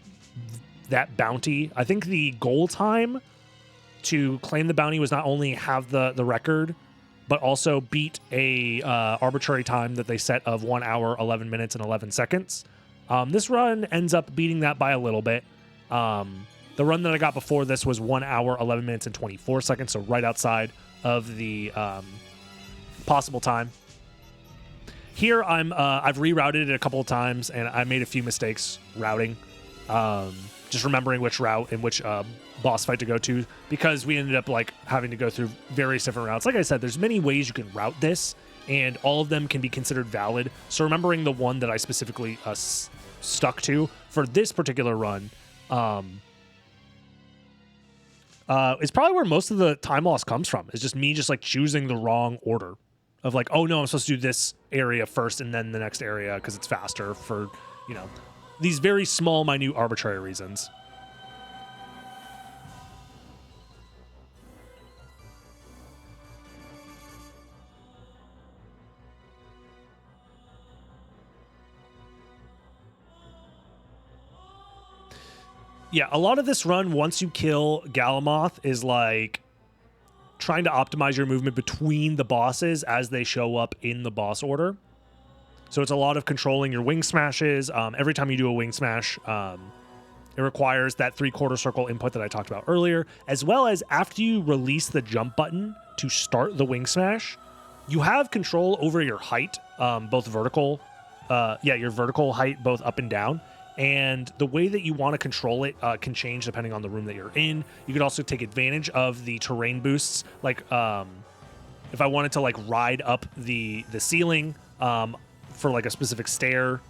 bounty. I think the goal time to claim the bounty was not only have the record, but also beat a arbitrary time that they set of 1 hour, 11 minutes, and 11 seconds. This run ends up beating that by a little bit. The run that I got before this was 1 hour, 11 minutes, and 24 seconds, so right outside of the possible time. Here, I've rerouted it a couple of times, and I made a few mistakes routing. Just remembering which route and which boss fight to go to, because we ended up like having to go through various different routes. Like I said, there's many ways you can route this, and all of them can be considered valid. So remembering the one that I specifically stuck to for this particular run is probably where most of the time loss comes from. It's just me just like choosing the wrong order of like, oh no, I'm supposed to do this area first and then the next area because it's faster for, these very small, minute, arbitrary reasons. Yeah, a lot of this run, once you kill Galamoth, is like trying to optimize your movement between the bosses as they show up in the boss order. So it's a lot of controlling your wing smashes. Every time you do a wing smash, it requires that 3/4 circle input that I talked about earlier, as well as after you release the jump button to start the wing smash, you have control over your height, both vertical, your vertical height, both up and down. And the way that you want to control it can change depending on the room that you're in. You could also take advantage of the terrain boosts. Like if I wanted to like ride up the ceiling for like a specific stair,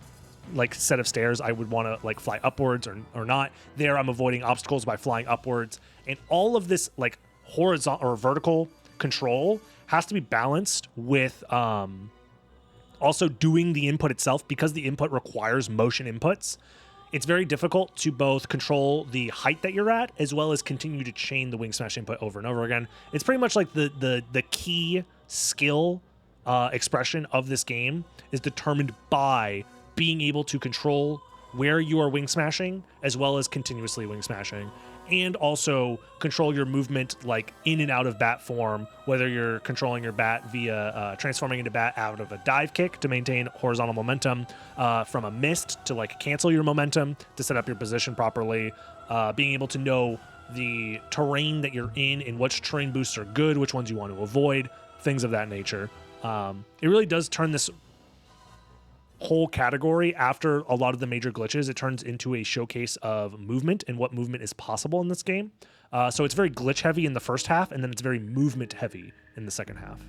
like set of stairs, I would want to like fly upwards or not. There, I'm avoiding obstacles by flying upwards. And all of this like horizontal or vertical control has to be balanced with also doing the input itself, because the input requires motion inputs. It's very difficult to both control the height that you're at as well as continue to chain the wing smash input over and over again. It's pretty much like the key skill expression of this game is determined by being able to control where you are wing smashing as well as continuously wing smashing, and also control your movement like in and out of bat form, whether you're controlling your bat via transforming into bat out of a dive kick to maintain horizontal momentum, from a mist to like cancel your momentum to set up your position properly, being able to know the terrain that you're in and which terrain boosts are good, which ones you want to avoid, things of that nature. It really does turn this whole category, after a lot of the major glitches, it turns into a showcase of movement and what movement is possible in this game. So it's very glitch heavy in the first half, and then it's very movement heavy in the second half.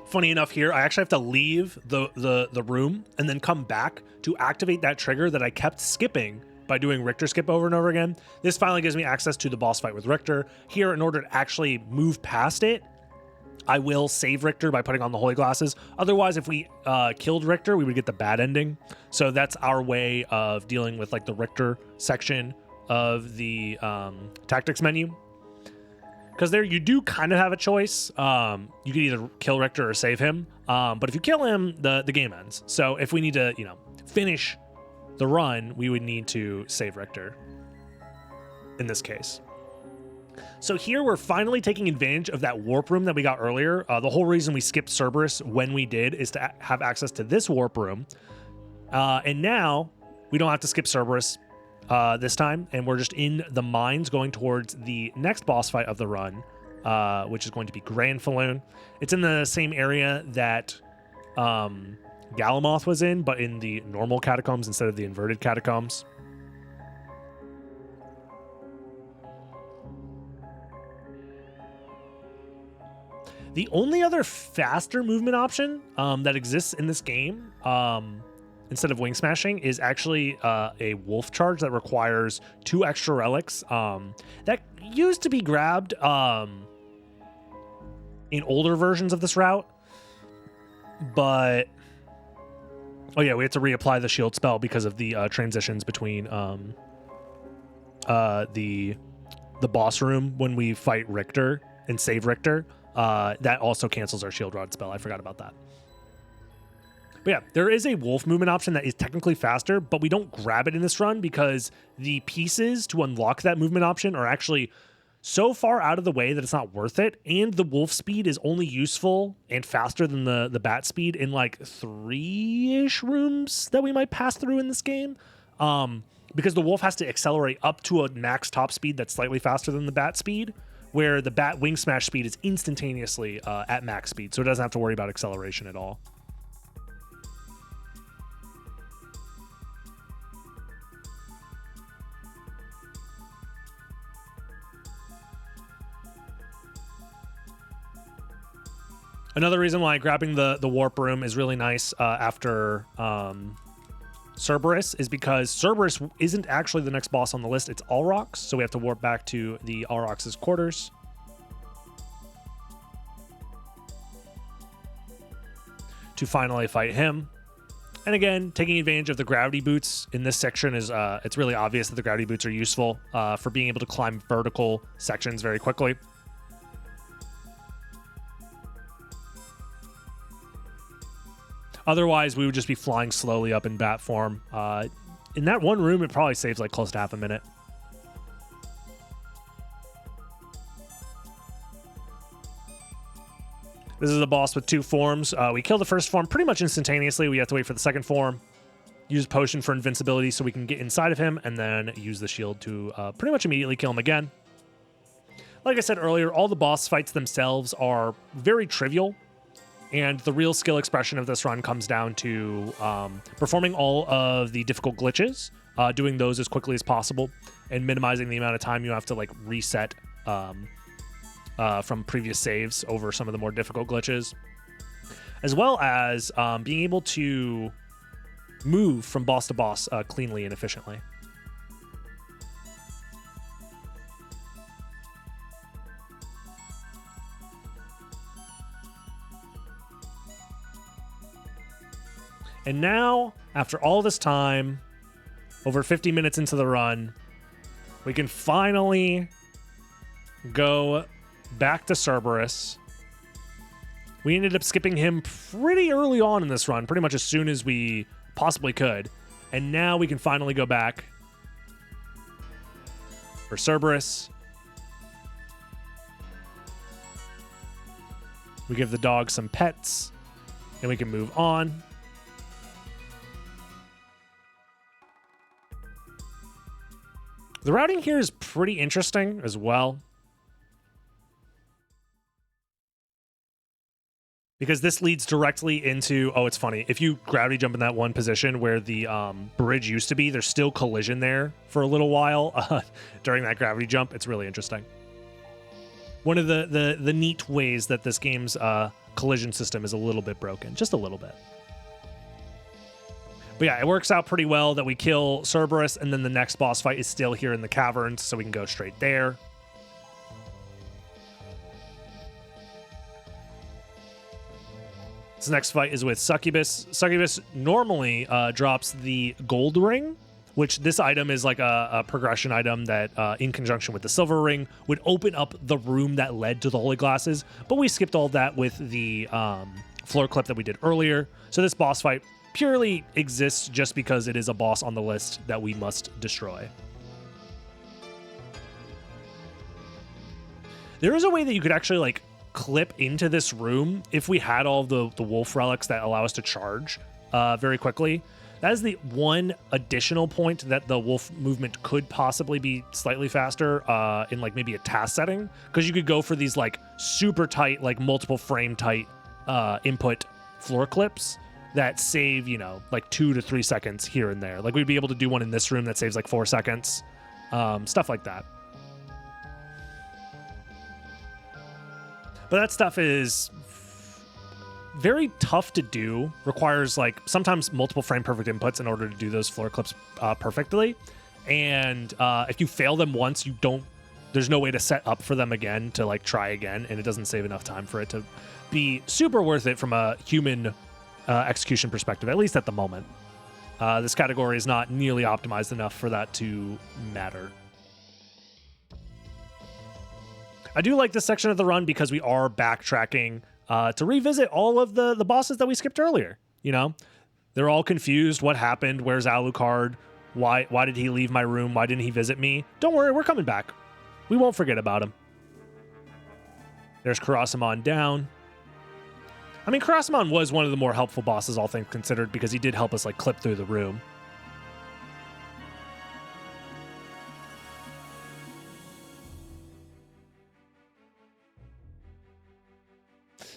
Funny enough here, I actually have to leave the room and then come back to activate that trigger that I kept skipping by doing Richter skip over and over again. This finally gives me access to the boss fight with Richter. Here, in order to actually move past it, I will save Richter by putting on the holy glasses. Otherwise, if we killed Richter, we would get the bad ending. So that's our way of dealing with like the Richter section of the tactics menu. Because there you do kind of have a choice. You could either kill Richter or save him. But if you kill him, the game ends. So if we need to, finish the run, we would need to save Richter in this case. So here we're finally taking advantage of that warp room that we got earlier. The whole reason we skipped Cerberus when we did is to have access to this warp room. And now we don't have to skip Cerberus this time, and we're just in the mines going towards the next boss fight of the run, which is going to be Grand Falloon. It's in the same area that Galamoth was in, but in the normal catacombs instead of the inverted catacombs. The only other faster movement option that exists in this game, instead of wing smashing, is actually a wolf charge that requires 2 extra relics. That used to be grabbed in older versions of this route, but oh yeah, we have to reapply the shield spell because of the transitions between the boss room when we fight Richter and save Richter. That also cancels our shield rod spell. I forgot about that. But yeah, there is a wolf movement option that is technically faster, but we don't grab it in this run because the pieces to unlock that movement option are actually so far out of the way that it's not worth it. And the wolf speed is only useful and faster than the bat speed in like 3-ish rooms that we might pass through in this game. Because the wolf has to accelerate up to a max top speed that's slightly faster than the bat speed, where the bat wing smash speed is instantaneously at max speed, so it doesn't have to worry about acceleration at all. Another reason why grabbing the warp room is really nice after Cerberus is because Cerberus isn't actually the next boss on the list. It's Alrox, so we have to warp back to the Alrox's quarters. To finally fight him. And again, taking advantage of the gravity boots in this section is, it's really obvious that the gravity boots are useful for being able to climb vertical sections very quickly. Otherwise, we would just be flying slowly up in bat form. In that one room, it probably saves like close to half a minute. This is a boss with 2 forms. We kill the first form pretty much instantaneously. We have to wait for the second form. Use potion for invincibility so we can get inside of him, and then use the shield to pretty much immediately kill him again. Like I said earlier, all the boss fights themselves are very trivial, and the real skill expression of this run comes down to performing all of the difficult glitches, doing those as quickly as possible, and minimizing the amount of time you have to like reset from previous saves over some of the more difficult glitches, as well as being able to move from boss to boss cleanly and efficiently. And now, after all this time, over 50 minutes into the run, we can finally go back to Cerberus. We ended up skipping him pretty early on in this run, pretty much as soon as we possibly could. And now we can finally go back for Cerberus. We give the dog some pets, and we can move on. The routing here is pretty interesting as well, because this leads directly into, oh, it's funny. If you gravity jump in that one position where the bridge used to be, there's still collision there for a little while during that gravity jump. It's really interesting. One of the neat ways that this game's collision system is a little bit broken, just a little bit. But yeah, it works out pretty well that we kill Cerberus, and then the next boss fight is still here in the caverns, so we can go straight there. This next fight is with Succubus. Succubus normally drops the gold ring, which this item is like a progression item that, in conjunction with the silver ring, would open up the room that led to the holy glasses. But we skipped all that with the floor clip that we did earlier. So this boss fight purely exists just because it is a boss on the list that we must destroy. There is a way that you could actually like clip into this room if we had all the wolf relics that allow us to charge very quickly. That is the one additional point that the wolf movement could possibly be slightly faster in like maybe a task setting, because you could go for these like super tight, like multiple frame tight input floor clips that save, you know, like 2 to 3 seconds here and there. Like we'd be able to do one in this room that saves like 4 seconds, stuff like that. But that stuff is very tough to do, requires like sometimes multiple frame perfect inputs in order to do those floor clips perfectly. And if you fail them once, there's no way to set up for them again to like try again, and it doesn't save enough time for it to be super worth it from a human execution perspective, at least at the moment. This category is not nearly optimized enough for that to matter. I do like this section of the run because we are backtracking to revisit all of the bosses that we skipped earlier. You know, they're all confused. What happened? Where's Alucard? Why did he leave my room? Why didn't he visit me? Don't worry, we're coming back. We won't forget about him. There's Karasamon down. I mean, Karasamon was one of the more helpful bosses, all things considered, because he did help us like clip through the room.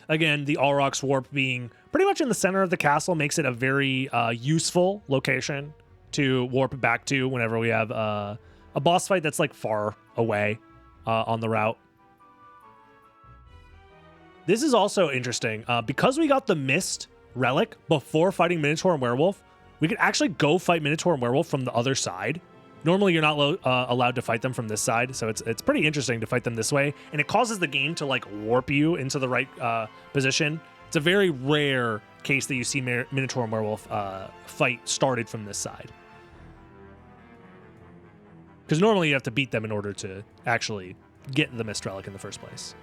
Again, the Alrox warp being pretty much in the center of the castle makes it a very useful location to warp back to whenever we have a boss fight that's like far away on the route. This is also interesting. Because we got the Mist relic before fighting Minotaur and Werewolf, We could actually go fight Minotaur and Werewolf from the other side. Normally, you're not allowed to fight them from this side, so it's pretty interesting to fight them this way, and it causes the game to like warp you into the right position. It's a very rare case that you see Minotaur and Werewolf fight started from this side, because normally you have to beat them in order to actually get the Mist Relic in the first place.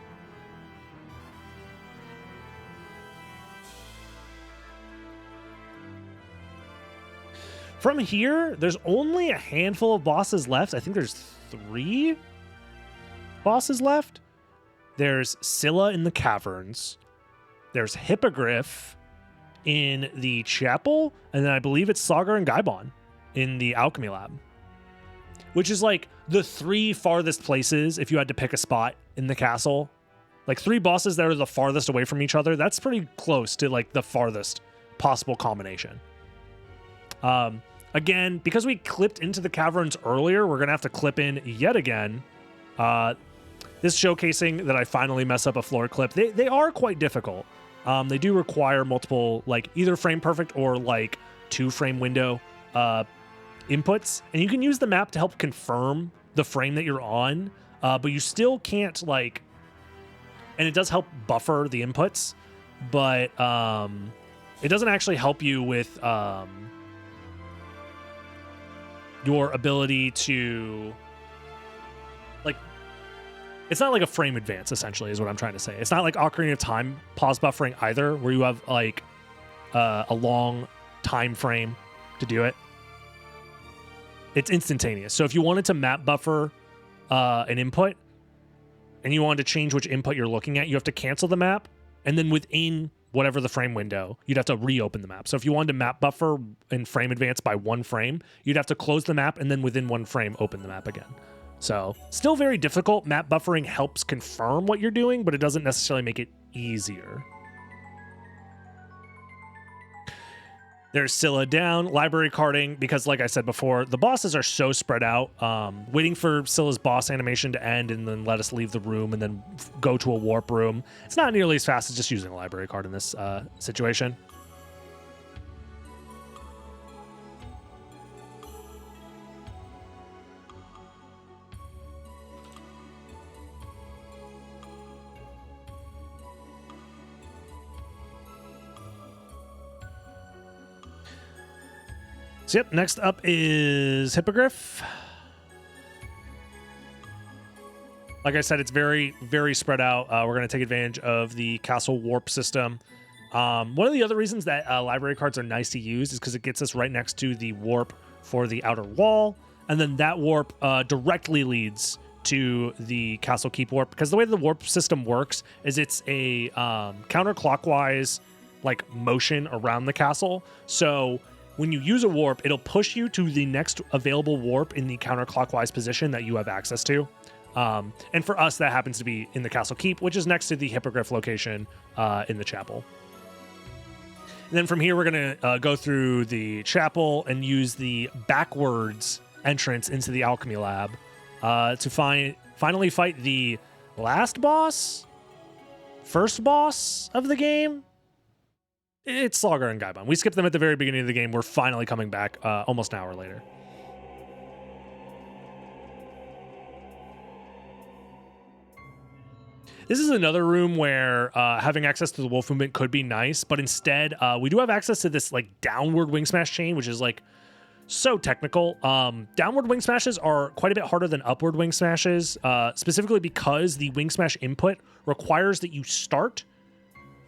From here, there's only a handful of bosses left. I think there's 3 bosses left. There's Scylla in the caverns. There's Hippogriff in the chapel. And then I believe it's Sagar and Gaibon in the alchemy lab, which is like the 3 farthest places if you had to pick a spot in the castle. Like 3 bosses that are the farthest away from each other. That's pretty close to like the farthest possible combination. Again, because we clipped into the caverns earlier, we're going to have to clip in yet again. This showcasing that I finally mess up a floor clip. They are quite difficult. They do require multiple, like either frame perfect or like 2 frame window inputs. And you can use the map to help confirm the frame that you're on, but you still can't like, and it does help buffer the inputs, but it doesn't actually help you with your ability to, like, it's not like a frame advance, essentially, is what I'm trying to say. It's not like Ocarina of Time pause buffering either, where you have like a long time frame to do it. It's instantaneous. So if you wanted to map buffer an input and you wanted to change which input you're looking at, you have to cancel the map, and then within whatever the frame window, you'd have to reopen the map. So if you wanted to map buffer in frame advance by 1 frame, you'd have to close the map and then within 1 frame open the map again. So still very difficult. Map buffering helps confirm what you're doing, but it doesn't necessarily make it easier. There's Scylla down, library carding, because like I said before, the bosses are so spread out. Waiting for Scylla's boss animation to end and then let us leave the room and then go to a warp room. It's not nearly as fast as just using a library card in this situation. So yep, next up is Hippogriff. Like I said, it's very, very spread out. We're going to take advantage of the castle warp system. One of the other reasons that library cards are nice to use is because it gets us right next to the warp for the outer wall. And then that warp directly leads to the castle keep warp. Because the way the warp system works is it's a counterclockwise like motion around the castle. So when you use a warp, it'll push you to the next available warp in the counterclockwise position that you have access to. And for us, that happens to be in the Castle Keep, which is next to the Hippogriff location in the chapel. And then from here, we're going to go through the chapel and use the backwards entrance into the alchemy lab to finally fight the last boss? First boss of the game? It's Sagar and Gaibon. We skipped them at the very beginning of the game. We're finally coming back almost an hour later. This is another room where having access to the wolf movement could be nice, but instead we do have access to this like downward wing smash chain, which is like so technical. Downward wing smashes are quite a bit harder than upward wing smashes, specifically because the wing smash input requires that you start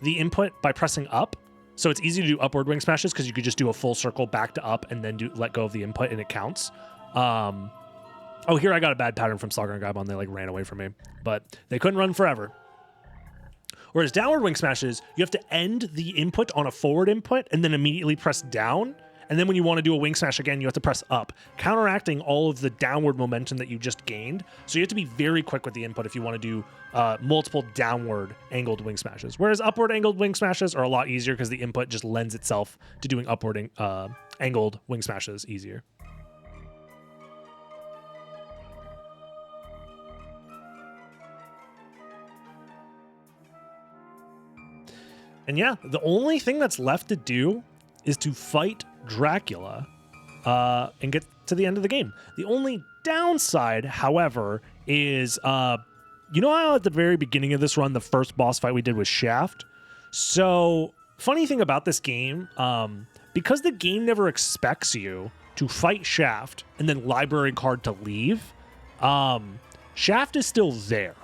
the input by pressing up. So it's easy to do upward wing smashes because you could just do a full circle back to up and then let go of the input and it counts. Oh, here I got a bad pattern from Sagar and Gaibon. They like ran away from me, but they couldn't run forever. Whereas downward wing smashes, you have to end the input on a forward input and then immediately press down. And then when you want to do a wing smash again, you have to press up, counteracting all of the downward momentum that you just gained. So you have to be very quick with the input if you want to do multiple downward angled wing smashes. Whereas upward angled wing smashes are a lot easier because the input just lends itself to doing upward angled wing smashes easier. And yeah, the only thing that's left to do is to fight Dracula and get to the end of the game. The only downside, however, is you know how at the very beginning of this run, the first boss fight we did was Shaft? So, funny thing about this game, because the game never expects you to fight Shaft and then library card to leave, Shaft is still there.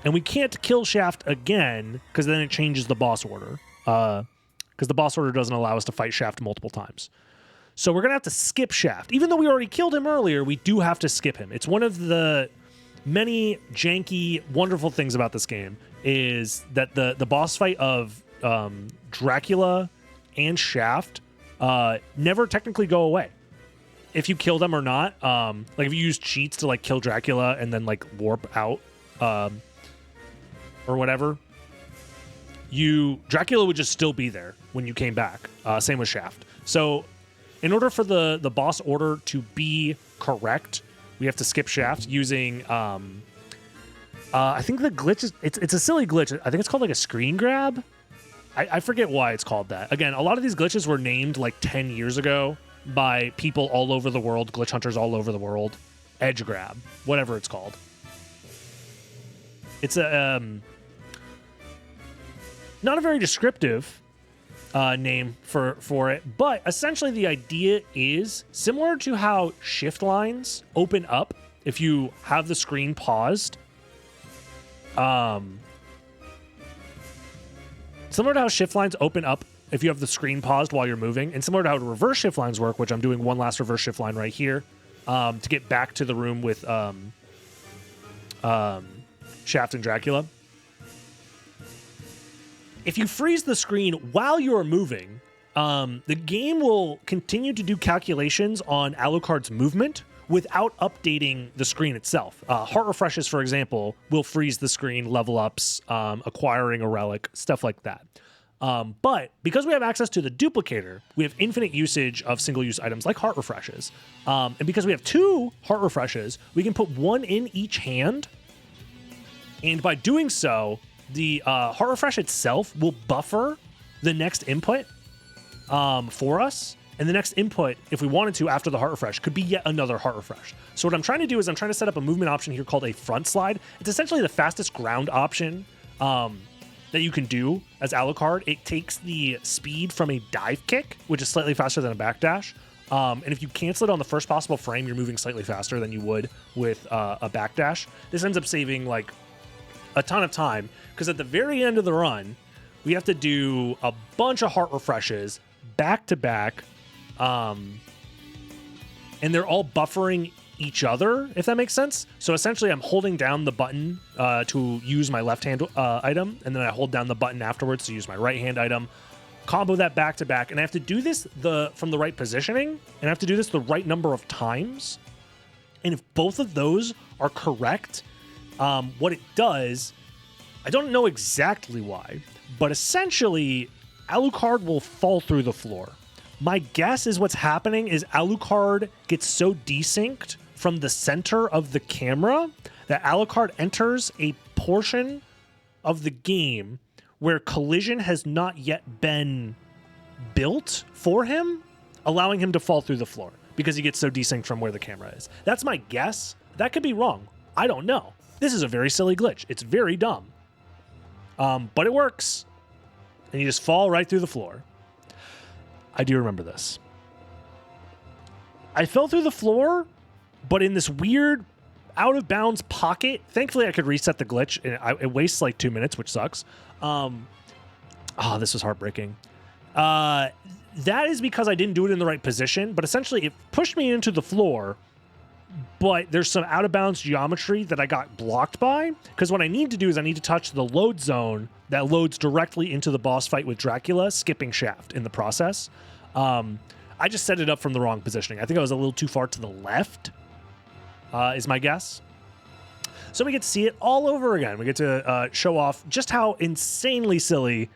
And we can't kill Shaft again because then it changes the boss order. Because the boss order doesn't allow us to fight Shaft multiple times. So we're going to have to skip Shaft. Even though we already killed him earlier, we do have to skip him. It's one of the many janky, wonderful things about this game is that the boss fight of Dracula and Shaft never technically go away. If you kill them or not, like if you use cheats to like kill Dracula and then like warp out or whatever, Dracula would just still be there when you came back. Same with Shaft. So in order for the boss order to be correct, we have to skip Shaft using I think the glitch is it's a silly glitch. I think it's called like a screen grab. I forget why it's called that. Again, a lot of these glitches were named like 10 years ago by people all over the world, glitch hunters all over the world. Edge grab, whatever it's called. It's a not a very descriptive name for it, but essentially the idea is similar to how shift lines open up if you have the screen paused. Similar to how shift lines open up if you have the screen paused while you're moving, and similar to how reverse shift lines work, which I'm doing one last reverse shift line right here to get back to the room with Shaft and Dracula. If you freeze the screen while you're moving, the game will continue to do calculations on Alucard's movement without updating the screen itself. Heart refreshes, for example, will freeze the screen, level ups, acquiring a relic, stuff like that. But because we have access to the duplicator, we have infinite usage of single-use items like heart refreshes. And because we have 2 heart refreshes, we can put 1 in each hand. And by doing so, the heart refresh itself will buffer the next input for us. And the next input, if we wanted to after the heart refresh, could be yet another heart refresh. So what I'm trying to do is I'm trying to set up a movement option here called a front slide. It's essentially the fastest ground option that you can do as Alucard. It takes the speed from a dive kick, which is slightly faster than a backdash. And if you cancel it on the first possible frame, you're moving slightly faster than you would with a backdash. This ends up saving like a ton of time because at the very end of the run, we have to do a bunch of heart refreshes back to back. And they're all buffering each other, if that makes sense. So essentially I'm holding down the button to use my left hand item, and then I hold down the button afterwards to use my right hand item, combo that back to back, and I have to do this from the right positioning, and I have to do this the right number of times. And if both of those are correct, what it does, I don't know exactly why, but essentially Alucard will fall through the floor. My guess is what's happening is Alucard gets so desynced from the center of the camera that Alucard enters a portion of the game where collision has not yet been built for him, allowing him to fall through the floor because he gets so desynced from where the camera is. That's my guess. That could be wrong. I don't know. This is a very silly glitch. It's very dumb. But it works. And you just fall right through the floor. I do remember this. I fell through the floor, but in this weird out-of-bounds pocket. Thankfully, I could reset the glitch. It wastes like 2 minutes, which sucks. This was heartbreaking. That is because I didn't do it in the right position, but essentially it pushed me into the floor, but there's some out-of-bounds geometry that I got blocked by, because what I need to do is I need to touch the load zone that loads directly into the boss fight with Dracula, skipping Shaft in the process. I just set it up from the wrong positioning. I think I was a little too far to the left, is my guess. So we get to see it all over again. We get to show off just how insanely silly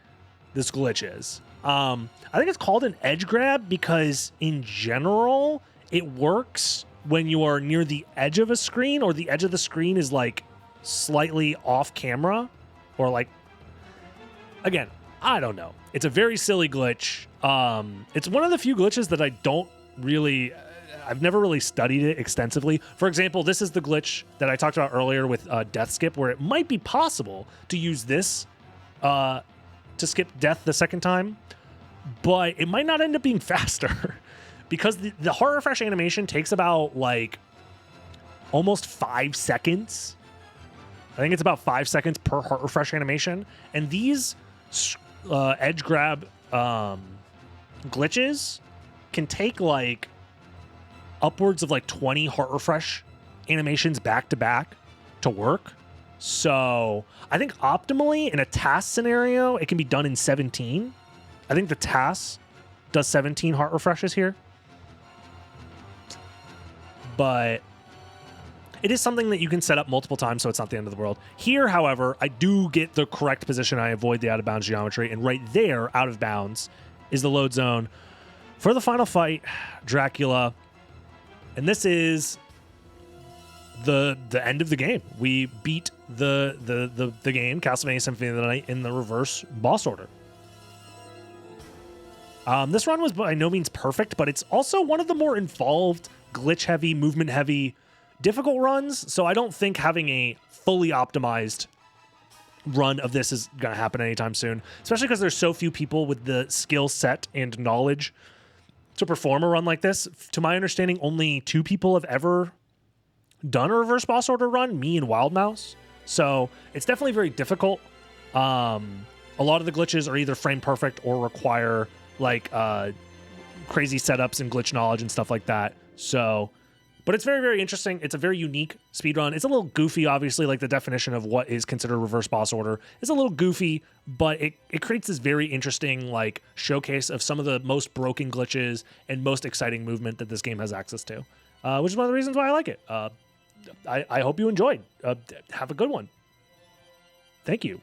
this glitch is. I think it's called an edge grab because in general, it works when you are near the edge of a screen or the edge of the screen is like slightly off camera or like, again, I don't know. It's a very silly glitch. It's one of the few glitches that I don't really... I've never really studied it extensively. For example, this is the glitch that I talked about earlier with death skip, where it might be possible to use this to skip death the second time, but it might not end up being faster because the heart refresh animation takes about like almost 5 seconds. I think it's about 5 seconds per heart refresh animation. And these edge grab glitches can take like upwards of like 20 heart refresh animations back to back to work. So I think optimally in a task scenario, it can be done in 17. I think the task does 17 heart refreshes here. But it is something that you can set up multiple times, so it's not the end of the world. Here, however, I do get the correct position. I avoid the out-of-bounds geometry, and right there, out of bounds, is the load zone for the final fight, Dracula. And this is the end of the game. We beat the game, Castlevania Symphony of the Night, in the reverse boss order. This run was by no means perfect, but it's also one of the more involved, glitch-heavy, movement-heavy, difficult runs. So I don't think having a fully optimized run of this is going to happen anytime soon, especially because there's so few people with the skill set and knowledge to perform a run like this. To my understanding, only 2 people have ever done a reverse boss order run, me and Wild Mouse. So it's definitely very difficult. A lot of the glitches are either frame perfect or require like crazy setups and glitch knowledge and stuff like that. So, but it's very, very interesting. It's a very unique speedrun. It's a little goofy, obviously, like the definition of what is considered reverse boss order is a little goofy, but it creates this very interesting like showcase of some of the most broken glitches and most exciting movement that this game has access to, which is one of the reasons why I like it. I hope you enjoyed. Have a good one. Thank you.